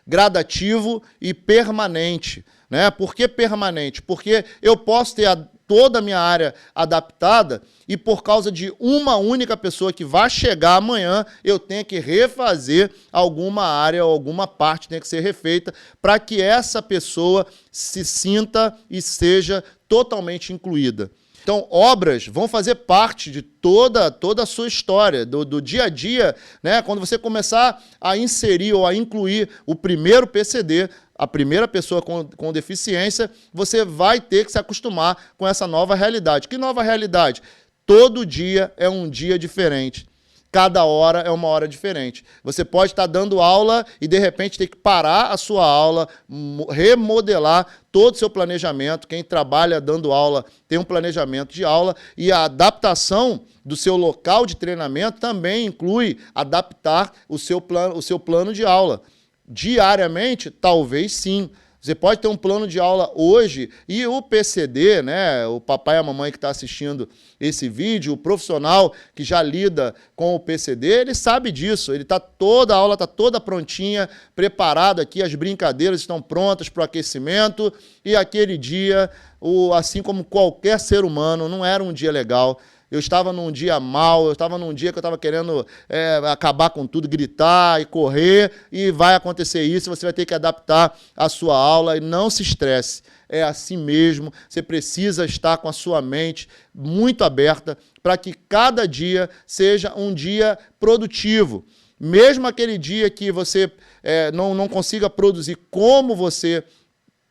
gradativo e permanente. Né? Por que permanente? Porque eu posso ter toda a minha área adaptada e por causa de uma única pessoa que vai chegar amanhã, eu tenho que refazer alguma área, alguma parte tem que ser refeita para que essa pessoa se sinta e seja totalmente incluída. Então, obras vão fazer parte de toda a sua história, do dia a dia, né? Quando você começar a inserir ou a incluir o primeiro PCD, a primeira pessoa com deficiência, você vai ter que se acostumar com essa nova realidade. Que nova realidade? Todo dia é um dia diferente. Cada hora é uma hora diferente. Você pode estar dando aula e, de repente, ter que parar a sua aula, remodelar todo o seu planejamento. Quem trabalha dando aula tem um planejamento de aula e a adaptação do seu local de treinamento também inclui adaptar o seu plano de aula. Diariamente, talvez sim. Você pode ter um plano de aula hoje e o PCD, né, o papai e a mamãe que está assistindo esse vídeo, o profissional que já lida com o PCD, ele sabe disso. A aula está toda prontinha, preparada aqui, as brincadeiras estão prontas para o aquecimento e aquele dia, assim como qualquer ser humano, não era um dia legal. Eu estava num dia mal, eu estava num dia que eu estava querendo acabar com tudo, gritar e correr, e vai acontecer isso, você vai ter que adaptar a sua aula, e não se estresse. É assim mesmo, você precisa estar com a sua mente muito aberta para que cada dia seja um dia produtivo. Mesmo aquele dia que você não consiga produzir como você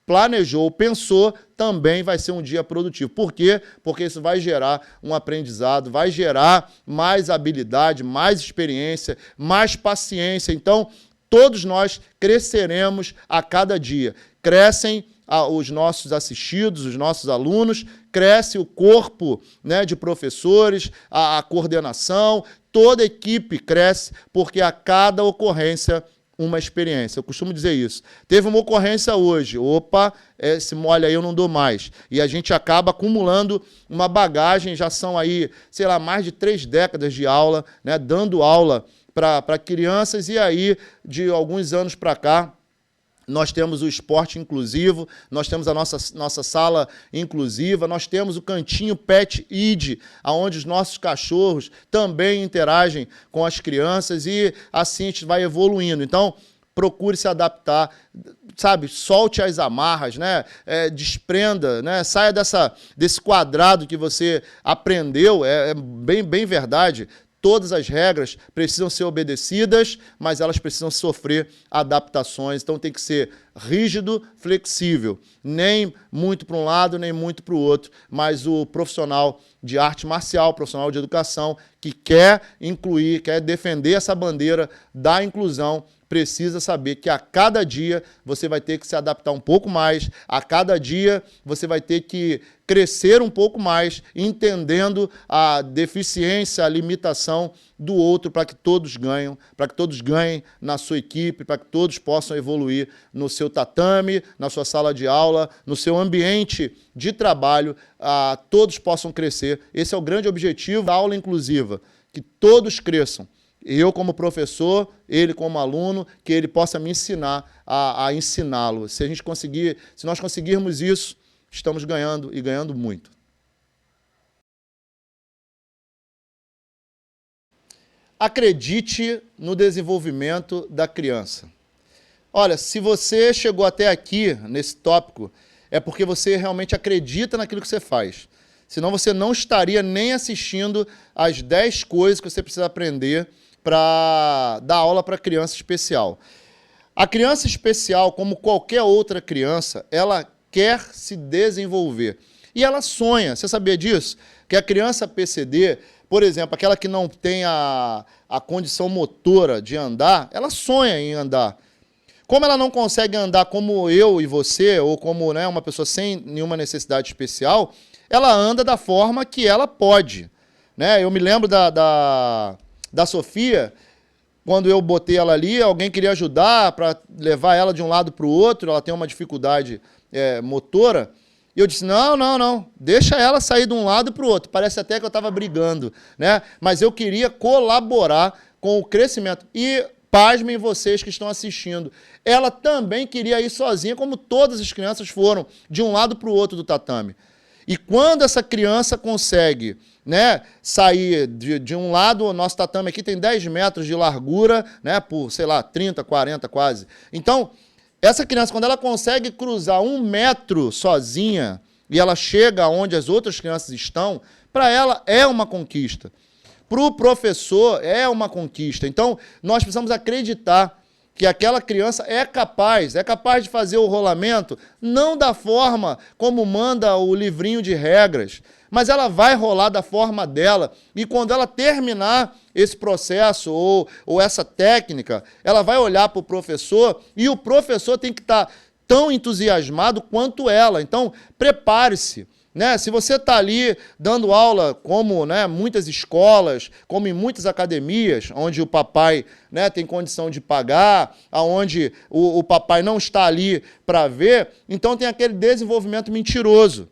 planejou, pensou, também vai ser um dia produtivo. Por quê? Porque isso vai gerar um aprendizado, vai gerar mais habilidade, mais experiência, mais paciência. Então, todos nós cresceremos a cada dia. Crescem os nossos assistidos, os nossos alunos, cresce o corpo, né, de professores, a coordenação, toda a equipe cresce, porque a cada ocorrência uma experiência. Eu costumo dizer isso. Teve uma ocorrência hoje. Opa, esse mole aí eu não dou mais. E a gente acaba acumulando uma bagagem, já são aí, sei lá, mais de 3 décadas de aula, né, dando aula para crianças, e aí, de alguns anos para cá, nós temos o esporte inclusivo, nós temos a nossa sala inclusiva, nós temos o cantinho Pet Id, onde os nossos cachorros também interagem com as crianças e assim a gente vai evoluindo. Então, procure se adaptar, sabe? Solte as amarras, né? Desprenda, né? Saia desse quadrado que você aprendeu, é bem verdade. Todas as regras precisam ser obedecidas, mas elas precisam sofrer adaptações. Então, tem que ser rígido, flexível. Nem muito para um lado, nem muito para o outro. Mas o profissional de arte marcial, profissional de educação, que quer incluir, quer defender essa bandeira da inclusão, precisa saber que a cada dia você vai ter que se adaptar um pouco mais, a cada dia você vai ter que crescer um pouco mais, entendendo a deficiência, a limitação do outro para que todos ganhem na sua equipe, para que todos possam evoluir no seu tatame, na sua sala de aula, no seu ambiente de trabalho, todos possam crescer. Esse é o grande objetivo da aula inclusiva, que todos cresçam. Eu como professor, ele como aluno, que ele possa me ensinar a ensiná-lo. Se nós conseguirmos isso, estamos ganhando e ganhando muito. Acredite no desenvolvimento da criança. Olha, se você chegou até aqui nesse tópico, é porque você realmente acredita naquilo que você faz. Senão você não estaria nem assistindo as 10 coisas que você precisa aprender para dar aula para criança especial. A criança especial, como qualquer outra criança, ela quer se desenvolver. E ela sonha. Você sabia disso? Que a criança PCD, por exemplo, aquela que não tem a condição motora de andar, ela sonha em andar. Como ela não consegue andar como eu e você, ou como, né, uma pessoa sem nenhuma necessidade especial, ela anda da forma que ela pode. Né? Eu me lembro da Sofia, quando eu botei ela ali, alguém queria ajudar para levar ela de um lado para o outro, ela tem uma dificuldade motora, e eu disse, não, deixa ela sair de um lado para o outro. Parece até que eu estava brigando, né? Mas eu queria colaborar com o crescimento. E pasmem vocês que estão assistindo, ela também queria ir sozinha, como todas as crianças foram, de um lado para o outro do tatame. E quando essa criança consegue, né, sair de um lado, o nosso tatame aqui tem 10 metros de largura, né, por, sei lá, 30, 40 quase. Então, essa criança, quando ela consegue cruzar 1 metro sozinha e ela chega onde as outras crianças estão, para ela é uma conquista. Para o professor é uma conquista. Então, nós precisamos acreditar que aquela criança é capaz de fazer o rolamento, não da forma como manda o livrinho de regras, mas ela vai rolar da forma dela, e quando ela terminar esse processo ou essa técnica, ela vai olhar para o professor, e o professor tem que estar tão entusiasmado quanto ela. Então, prepare-se. Né? Se você está ali dando aula, como, né, muitas escolas, como em muitas academias, onde o papai, né, tem condição de pagar, onde o papai não está ali para ver, então tem aquele desenvolvimento mentiroso.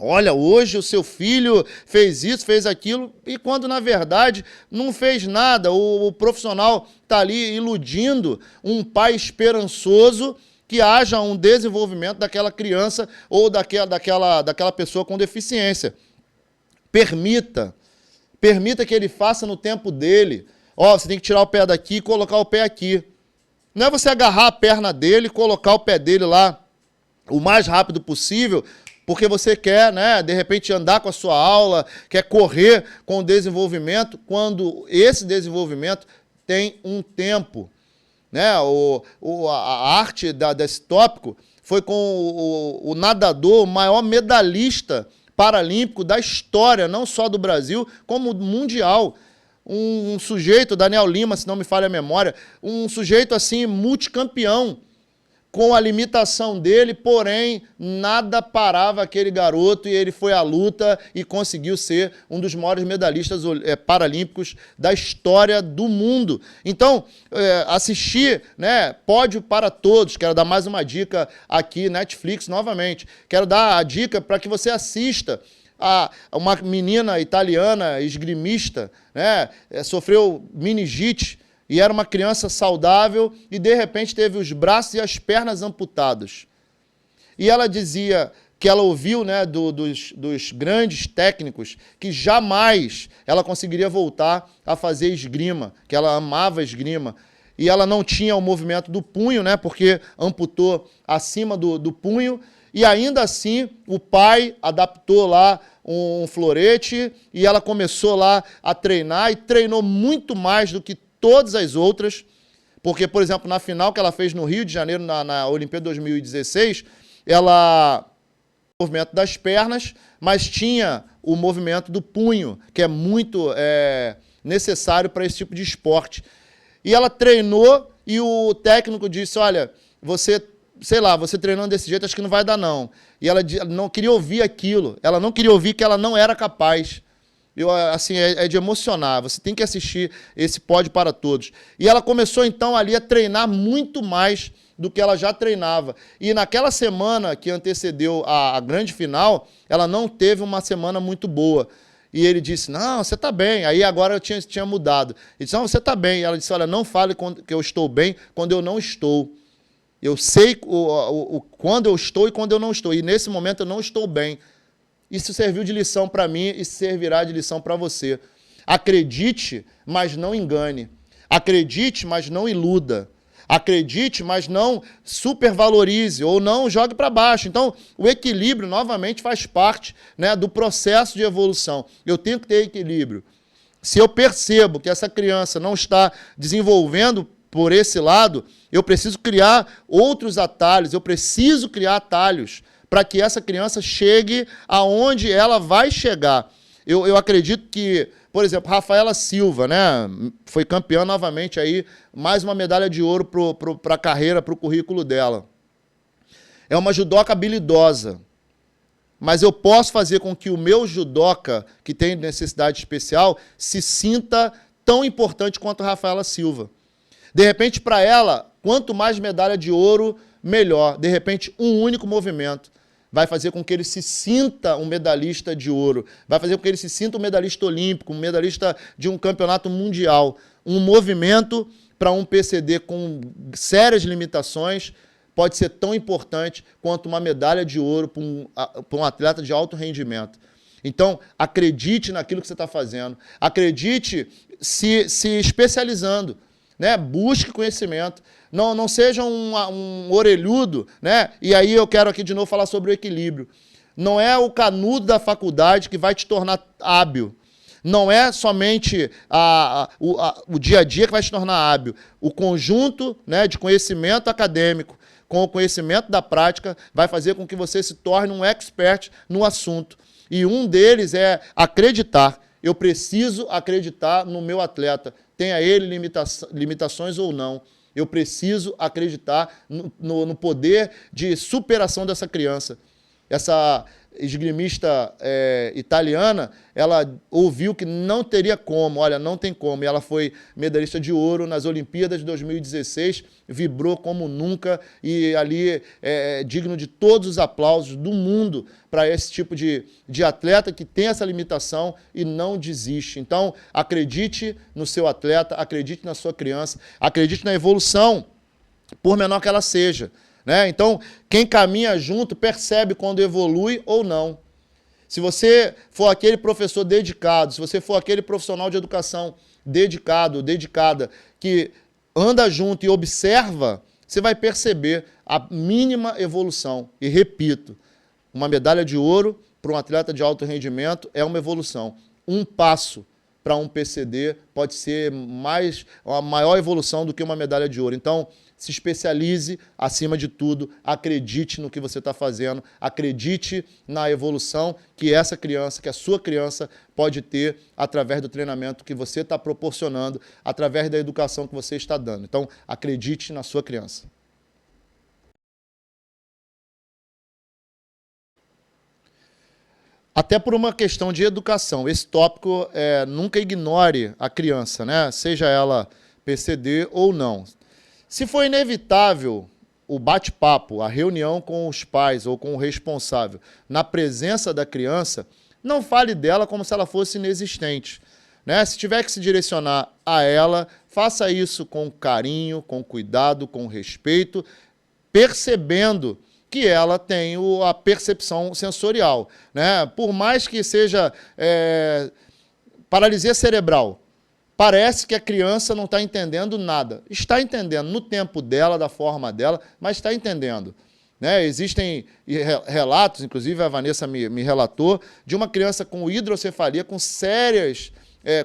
Olha, hoje o seu filho fez isso, fez aquilo, e quando, na verdade, não fez nada, o profissional está ali iludindo um pai esperançoso que haja um desenvolvimento daquela criança ou daquela pessoa com deficiência. Permita que ele faça no tempo dele. Ó, você tem que tirar o pé daqui e colocar o pé aqui. Não é você agarrar a perna dele e colocar o pé dele lá o mais rápido possível, porque você quer, né, de repente, andar com a sua aula, quer correr com o desenvolvimento, quando esse desenvolvimento tem um tempo. Né? A arte desse tópico foi com o nadador, o maior medalhista paralímpico da história, não só do Brasil, como mundial. Um sujeito, Daniel Lima, se não me falha a memória, um sujeito assim, multicampeão, com a limitação dele, porém, nada parava aquele garoto e ele foi à luta e conseguiu ser um dos maiores medalhistas paralímpicos da história do mundo. Então, assistir, né, Pódio para Todos, quero dar mais uma dica aqui, Netflix, novamente. Quero dar a dica para que você assista a uma menina italiana, esgrimista, né, sofreu meningite, e era uma criança saudável e, de repente, teve os braços e as pernas amputados. E ela dizia que ela ouviu, né, dos grandes técnicos que jamais ela conseguiria voltar a fazer esgrima, que ela amava esgrima. E ela não tinha o movimento do punho, né, porque amputou acima do punho. E ainda assim, o pai adaptou lá um florete e ela começou lá a treinar e treinou muito mais do que todas as outras, porque, por exemplo, na final que ela fez no Rio de Janeiro, na Olimpíada 2016, ela tinha o movimento das pernas, mas tinha o movimento do punho, que é muito necessário para esse tipo de esporte. E ela treinou e o técnico disse, olha, você treinando desse jeito, acho que não vai dar, não. E ela não queria ouvir aquilo, ela não queria ouvir que ela não era capaz. Assim, é de emocionar, você tem que assistir esse Pódio para Todos. E ela começou, então, ali a treinar muito mais do que ela já treinava. E naquela semana que antecedeu a grande final, ela não teve uma semana muito boa. E ele disse, não, você está bem. Aí agora eu tinha mudado. Ele disse, não, você está bem. E ela disse, olha, não fale que eu estou bem quando eu não estou. Eu sei quando eu estou e quando eu não estou. E nesse momento eu não estou bem. Isso serviu de lição para mim e servirá de lição para você. Acredite, mas não engane. Acredite, mas não iluda. Acredite, mas não supervalorize ou não jogue para baixo. Então, o equilíbrio, novamente, faz parte, né, do processo de evolução. Eu tenho que ter equilíbrio. Se eu percebo que essa criança não está desenvolvendo por esse lado, eu preciso criar outros atalhos, eu preciso criar atalhos para que essa criança chegue aonde ela vai chegar. Eu acredito que, por exemplo, Rafaela Silva, né, foi campeã novamente aí, mais uma medalha de ouro para a carreira, para o currículo dela. É uma judoca habilidosa, mas eu posso fazer com que o meu judoca, que tem necessidade especial, se sinta tão importante quanto a Rafaela Silva. De repente, para ela, quanto mais medalha de ouro, melhor. De repente, um único movimento vai fazer com que ele se sinta um medalhista de ouro, vai fazer com que ele se sinta um medalhista olímpico, um medalhista de um campeonato mundial. Um movimento para um PCD com sérias limitações pode ser tão importante quanto uma medalha de ouro para um atleta de alto rendimento. Então, acredite naquilo que você está fazendo, acredite se especializando, né? Busque conhecimento. Não seja um orelhudo, né? E aí eu quero aqui de novo falar sobre o equilíbrio. Não é o canudo da faculdade que vai te tornar hábil. Não é somente o dia a dia que vai te tornar hábil. O conjunto, né, de conhecimento acadêmico com o conhecimento da prática vai fazer com que você se torne um expert no assunto. E um deles é acreditar. Eu preciso acreditar no meu atleta, tenha ele limitações ou não. Eu preciso acreditar no poder de superação dessa criança. Essa esgrimista italiana, ela ouviu que não teria como, olha, não tem como. E ela foi medalhista de ouro nas Olimpíadas de 2016, vibrou como nunca e ali é digno de todos os aplausos do mundo para esse tipo de atleta que tem essa limitação e não desiste. Então, acredite no seu atleta, acredite na sua criança, acredite na evolução, por menor que ela seja. Né? Então, quem caminha junto percebe quando evolui ou não. Se você for aquele professor dedicado, se você for aquele profissional de educação dedicado, dedicada, que anda junto e observa, você vai perceber a mínima evolução. E repito, uma medalha de ouro para um atleta de alto rendimento é uma evolução. Um passo para um PCD pode ser uma maior evolução do que uma medalha de ouro. Então, se especialize, acima de tudo, acredite no que você está fazendo, acredite na evolução que essa criança, que a sua criança pode ter através do treinamento que você está proporcionando, através da educação que você está dando. Então, acredite na sua criança. Até por uma questão de educação. Esse tópico nunca ignore a criança, né? Seja ela PCD ou não. Se for inevitável o bate-papo, a reunião com os pais ou com o responsável, na presença da criança, não fale dela como se ela fosse inexistente. Né? Se tiver que se direcionar a ela, faça isso com carinho, com cuidado, com respeito, percebendo que ela tem a percepção sensorial. Né? Por mais que seja paralisia cerebral, parece que a criança não está entendendo nada. Está entendendo no tempo dela, da forma dela, mas está entendendo. Né? Existem relatos, inclusive a Vanessa me relatou, de uma criança com hidrocefalia, com sérias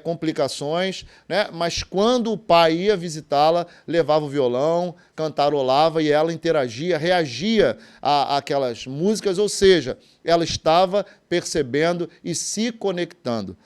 complicações, né? Mas quando o pai ia visitá-la, levava o violão, cantarolava e ela interagia, reagia àquelas músicas, ou seja, ela estava percebendo e se conectando.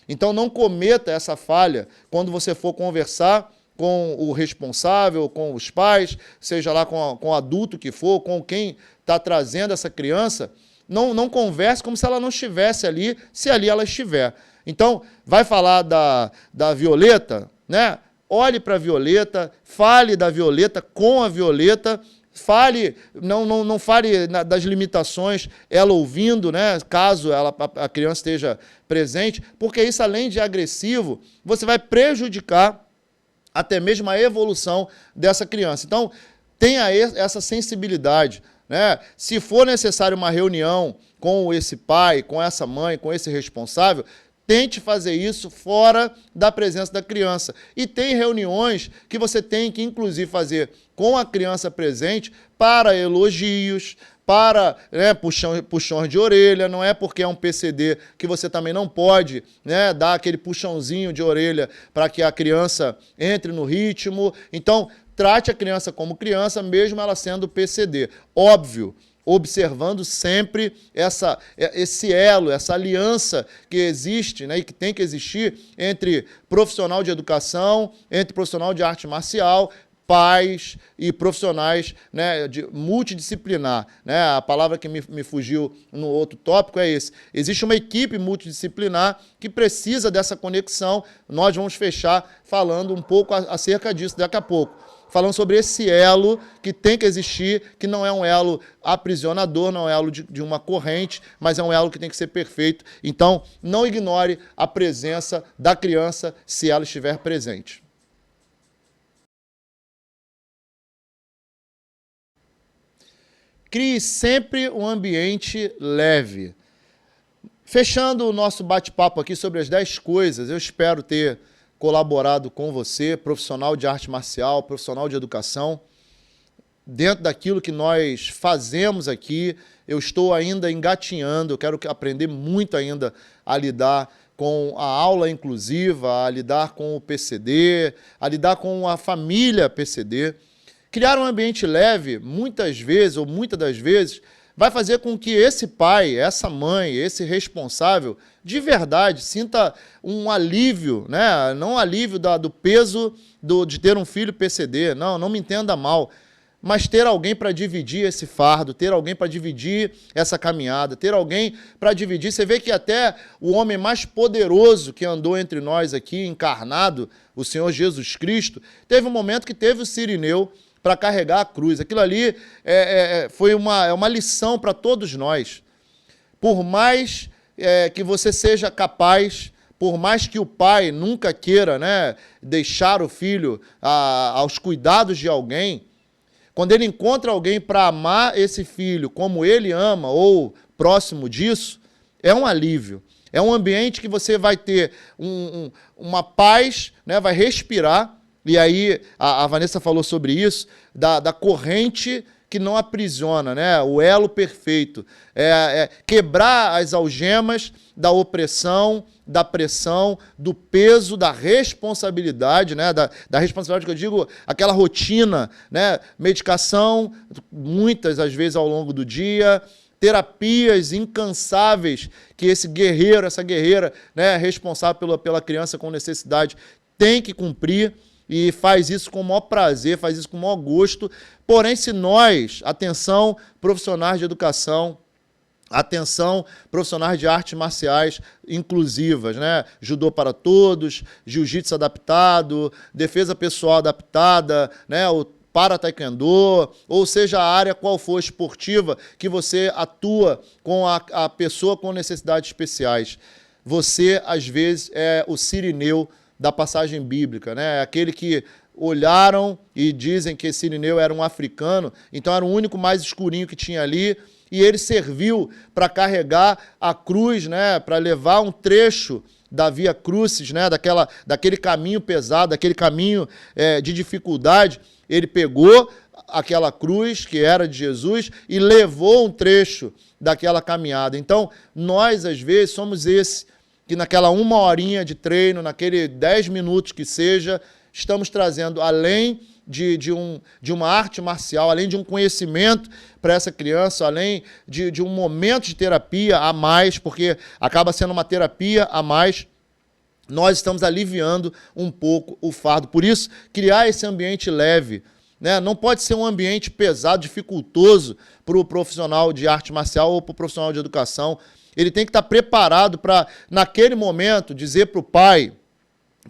Então, não cometa essa falha quando você for conversar com o responsável, com os pais, seja lá com o adulto que for, com quem está trazendo essa criança, não converse como se ela não estivesse ali, se ali ela estiver. Então, vai falar da Violeta, né? Olhe para a Violeta, fale da Violeta com a Violeta, fale, não fale das limitações, ela ouvindo, né, caso a criança esteja presente, porque isso, além de agressivo, você vai prejudicar até mesmo a evolução dessa criança. Então, tenha essa sensibilidade. Né? Se for necessário uma reunião com esse pai, com essa mãe, com esse responsável, Tente fazer isso fora da presença da criança. E tem reuniões que você tem que, inclusive, fazer com a criança presente para elogios, para puxões de orelha. Não é porque é um PCD que você também não pode, né, dar aquele puxãozinho de orelha para que a criança entre no ritmo. Então, trate a criança como criança, mesmo ela sendo PCD. Óbvio, observando sempre esse elo, essa aliança que existe, né, e que tem que existir entre profissional de educação, entre profissional de arte marcial, pais e profissionais, né, multidisciplinar. Né? A palavra que me fugiu no outro tópico é esse. Existe uma equipe multidisciplinar que precisa dessa conexão. Nós vamos fechar falando um pouco acerca disso daqui a pouco. Falando sobre esse elo que tem que existir, que não é um elo aprisionador, não é um elo de uma corrente, mas é um elo que tem que ser perfeito. Então, não ignore a presença da criança se ela estiver presente. Crie sempre um ambiente leve. Fechando o nosso bate-papo aqui sobre as 10 coisas, eu espero ter colaborado com você, profissional de arte marcial, profissional de educação. Dentro daquilo que nós fazemos aqui, eu estou ainda engatinhando, eu quero aprender muito ainda a lidar com a aula inclusiva, a lidar com o PCD, a lidar com a família PCD. Criar um ambiente leve, muitas vezes, ou muitas das vezes, vai fazer com que esse pai, essa mãe, esse responsável, de verdade, sinta um alívio, né? Não um alívio do peso de ter um filho PCD, não me entenda mal, mas ter alguém para dividir esse fardo, ter alguém para dividir essa caminhada, ter alguém para dividir. Você vê que até o homem mais poderoso que andou entre nós aqui, encarnado, o Senhor Jesus Cristo, teve um momento que teve o Cirineu para carregar a cruz. Aquilo ali foi uma lição para todos nós. Por mais que você seja capaz, por mais que o pai nunca queira, né, deixar o filho aos cuidados de alguém, quando ele encontra alguém para amar esse filho como ele ama ou próximo disso, é um alívio. É um ambiente que você vai ter uma paz, né, vai respirar. E aí, a Vanessa falou sobre isso, da corrente que não aprisiona, né? O elo perfeito. Quebrar as algemas da opressão, da pressão, do peso, da responsabilidade, né? Da responsabilidade que eu digo, aquela rotina, né? Medicação, muitas às vezes ao longo do dia, terapias incansáveis que esse guerreiro, essa guerreira, né, responsável pela criança com necessidade, tem que cumprir. E faz isso com o maior prazer, faz isso com o maior gosto. Porém, se nós, atenção, profissionais de educação, atenção, profissionais de artes marciais inclusivas, né? Judô para todos, jiu-jitsu adaptado, defesa pessoal adaptada, né? O para taekwondo, ou seja, a área qual for esportiva que você atua com a pessoa com necessidades especiais. Você, às vezes, é o Cirineu da passagem bíblica, né? Aquele que olharam e dizem que Cirineu era um africano, então era o único mais escurinho que tinha ali, e ele serviu para carregar a cruz, né? Para levar um trecho da Via Crucis, né? Daquele caminho pesado, daquele caminho de dificuldade. Ele pegou aquela cruz que era de Jesus e levou um trecho daquela caminhada. Então, nós, às vezes, somos esse que naquela 1 horinha de treino, naquele 10 minutos que seja, estamos trazendo, além de uma arte marcial, além de um conhecimento para essa criança, além de um momento de terapia a mais, porque acaba sendo uma terapia a mais, nós estamos aliviando um pouco o fardo. Por isso, criar esse ambiente leve, né? Não pode ser um ambiente pesado, dificultoso para o profissional de arte marcial ou para o profissional de educação. Ele tem que estar preparado para, naquele momento, dizer para o pai,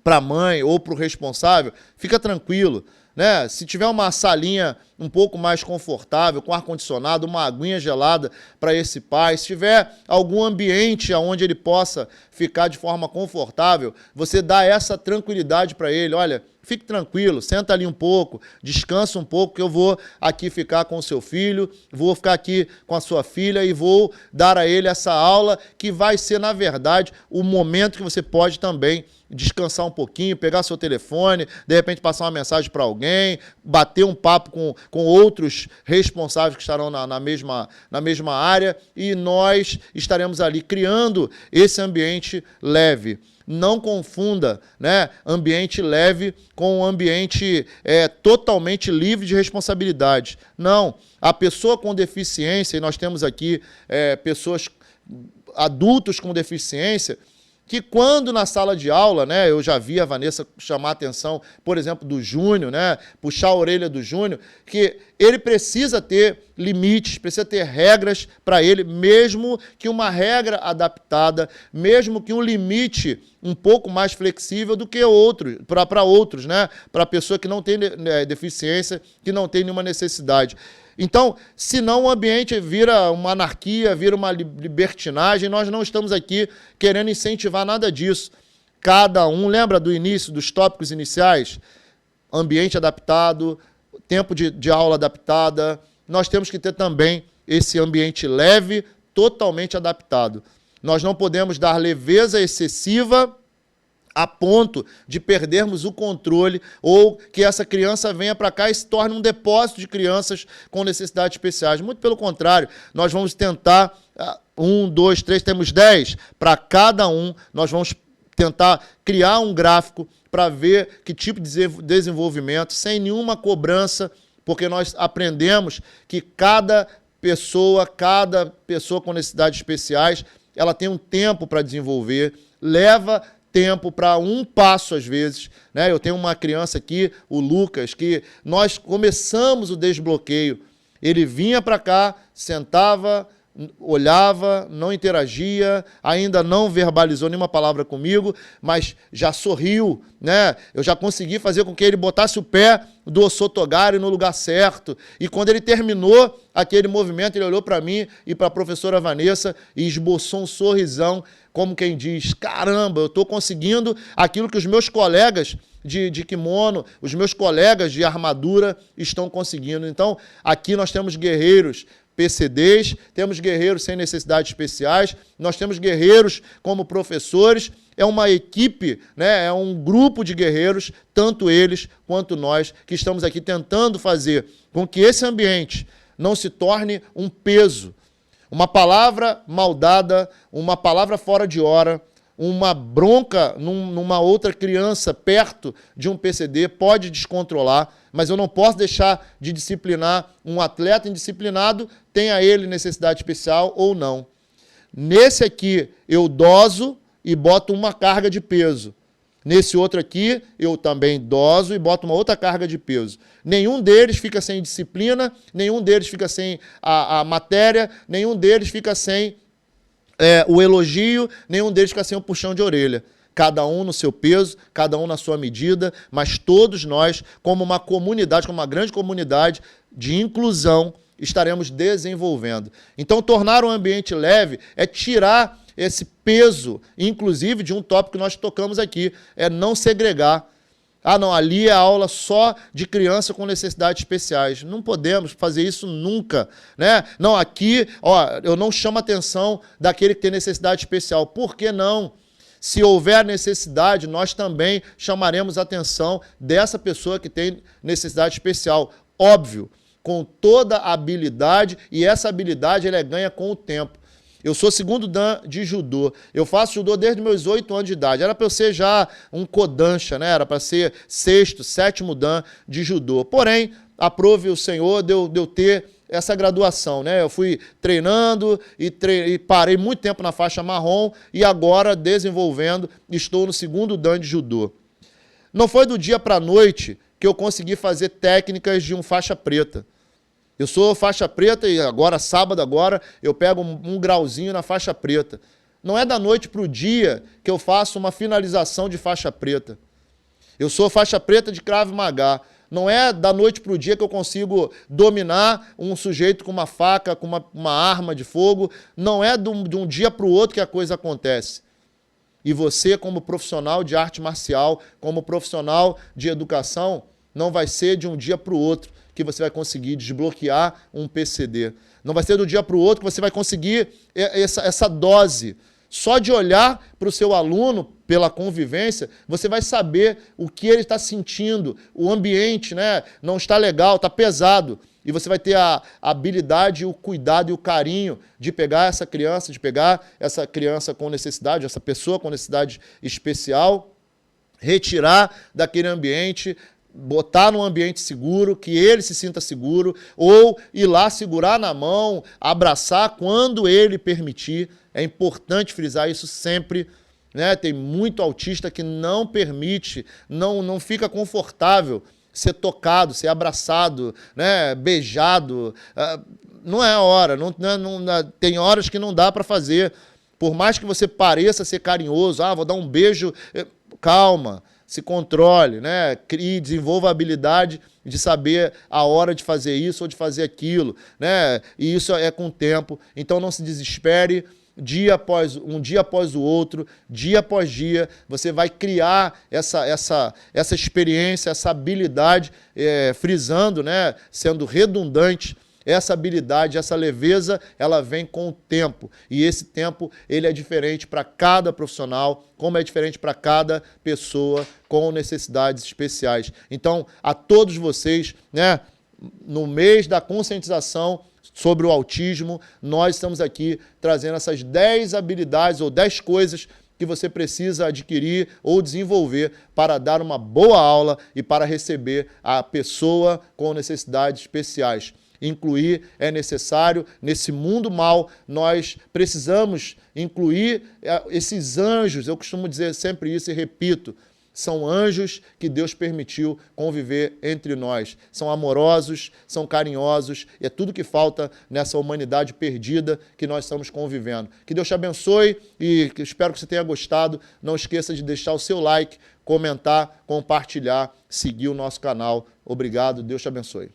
para a mãe ou para o responsável, fica tranquilo, né? Se tiver uma salinha um pouco mais confortável, com ar-condicionado, uma aguinha gelada para esse pai, se tiver algum ambiente onde ele possa ficar de forma confortável, você dá essa tranquilidade para ele. Olha, fique tranquilo, senta ali um pouco, descansa um pouco, que eu vou aqui ficar com o seu filho, vou ficar aqui com a sua filha e vou dar a ele essa aula que vai ser, na verdade, o momento que você pode também descansar um pouquinho, pegar seu telefone, de repente passar uma mensagem para alguém, bater um papo com outros responsáveis que estarão na mesma área, e nós estaremos ali criando esse ambiente leve. Não confunda, né, ambiente leve com um ambiente totalmente livre de responsabilidade. Não, a pessoa com deficiência, e nós temos aqui pessoas, adultos com deficiência, que quando na sala de aula, né, eu já vi a Vanessa chamar a atenção, por exemplo, do Júnior, né, puxar a orelha do Júnior, que ele precisa ter limites, precisa ter regras para ele, mesmo que uma regra adaptada, mesmo que um limite um pouco mais flexível do que outros, para outros, né, para a pessoa que não tem deficiência, que não tem nenhuma necessidade. Então, senão o ambiente vira uma anarquia, vira uma libertinagem, nós não estamos aqui querendo incentivar nada disso. Cada um, lembra do início, dos tópicos iniciais? Ambiente adaptado, tempo de aula adaptada. Nós temos que ter também esse ambiente leve, totalmente adaptado. Nós não podemos dar leveza excessiva a ponto de perdermos o controle ou que essa criança venha para cá e se torne um depósito de crianças com necessidades especiais. Muito pelo contrário, nós vamos tentar, 1, 2, 3, temos 10, para cada um, nós vamos tentar criar um gráfico para ver que tipo de desenvolvimento, sem nenhuma cobrança, porque nós aprendemos que cada pessoa com necessidades especiais, ela tem um tempo para desenvolver, leva tempo para um passo às vezes, né? Eu tenho uma criança aqui, o Lucas, que nós começamos o desbloqueio. Ele vinha para cá, sentava, olhava, não interagia, ainda não verbalizou nenhuma palavra comigo, mas já sorriu, né? Eu já consegui fazer com que ele botasse o pé do Osotogari no lugar certo. E quando ele terminou aquele movimento, ele olhou para mim e para a professora Vanessa e esboçou um sorrisão, como quem diz, caramba, eu estou conseguindo aquilo que os meus colegas de kimono, os meus colegas de armadura estão conseguindo. Então, aqui nós temos guerreiros PCDs, temos guerreiros sem necessidades especiais, nós temos guerreiros como professores, é uma equipe, né, é um grupo de guerreiros, tanto eles quanto nós, que estamos aqui tentando fazer com que esse ambiente não se torne um peso. Uma palavra mal dada, uma palavra fora de hora, uma bronca numa outra criança perto de um PCD pode descontrolar, mas eu não posso deixar de disciplinar um atleta indisciplinado, tenha ele necessidade especial ou não. Nesse aqui, eu doso e boto uma carga de peso. Nesse outro aqui, eu também doso e boto uma outra carga de peso. Nenhum deles fica sem disciplina, nenhum deles fica sem a matéria, nenhum deles fica sem o elogio, nenhum deles fica sem um puxão de orelha. Cada um no seu peso, cada um na sua medida, mas todos nós, como uma comunidade, como uma grande comunidade de inclusão, estaremos desenvolvendo. Então, tornar o ambiente leve é tirar esse peso, inclusive de um tópico que nós tocamos aqui, é não segregar. Ah, não, ali é a aula só de criança com necessidades especiais. Não podemos fazer isso nunca, né? Não, aqui, ó, eu não chamo a atenção daquele que tem necessidade especial. Por que não? Se houver necessidade, nós também chamaremos a atenção dessa pessoa que tem necessidade especial. Óbvio, com toda a habilidade, e essa habilidade ela ganha com o tempo. Eu sou segundo dan de judô. Eu faço judô desde meus 8 anos de idade. Era para eu ser já um kodansha, né? Era para ser 6º, 7º dan de judô. Porém, aprove o Senhor de eu ter essa graduação, né? Eu fui treinando e parei muito tempo na faixa marrom e agora desenvolvendo, estou no segundo dan de judô. Não foi do dia para a noite que eu consegui fazer técnicas de um faixa preta. Eu sou faixa preta e agora, sábado agora, eu pego um grauzinho na faixa preta. Não é da noite para o dia que eu faço uma finalização de faixa preta. Eu sou faixa preta de Krav Maga. Não é da noite para o dia que eu consigo dominar um sujeito com uma faca, com uma arma de fogo. Não é de um dia para o outro que a coisa acontece. E você, como profissional de arte marcial, como profissional de educação, não vai ser de um dia para o outro que você vai conseguir desbloquear um PCD. Não vai ser do dia para o outro que você vai conseguir essa dose. Só de olhar para o seu aluno, pela convivência, você vai saber o que ele está sentindo, o ambiente, né, não está legal, está pesado. E você vai ter a habilidade, o cuidado e o carinho de pegar essa criança com necessidade, essa pessoa com necessidade especial, retirar daquele ambiente, botar num ambiente seguro, que ele se sinta seguro, ou ir lá segurar na mão, abraçar quando ele permitir. É importante frisar isso sempre, né? Tem muito autista que não permite, não fica confortável ser tocado, ser abraçado, né? Beijado. Não é a hora, tem horas que não dá para fazer. Por mais que você pareça ser carinhoso, vou dar um beijo, calma. Se controle, né? Crie, desenvolva a habilidade de saber a hora de fazer isso ou de fazer aquilo, né? E isso é com o tempo. Então não se desespere. Um dia após o outro, dia após dia, você vai criar essa experiência, essa habilidade, frisando, né? Sendo redundante. Essa habilidade, essa leveza, ela vem com o tempo. E esse tempo, ele é diferente para cada profissional, como é diferente para cada pessoa com necessidades especiais. Então, a todos vocês, né, no mês da conscientização sobre o autismo, nós estamos aqui trazendo essas 10 habilidades ou 10 coisas que você precisa adquirir ou desenvolver para dar uma boa aula e para receber a pessoa com necessidades especiais. Incluir é necessário. Nesse mundo mal, nós precisamos incluir esses anjos. Eu costumo dizer sempre isso e repito. São anjos que Deus permitiu conviver entre nós. São amorosos, são carinhosos, e é tudo que falta nessa humanidade perdida que nós estamos convivendo. Que Deus te abençoe e espero que você tenha gostado. Não esqueça de deixar o seu like, comentar, compartilhar, seguir o nosso canal. Obrigado, Deus te abençoe.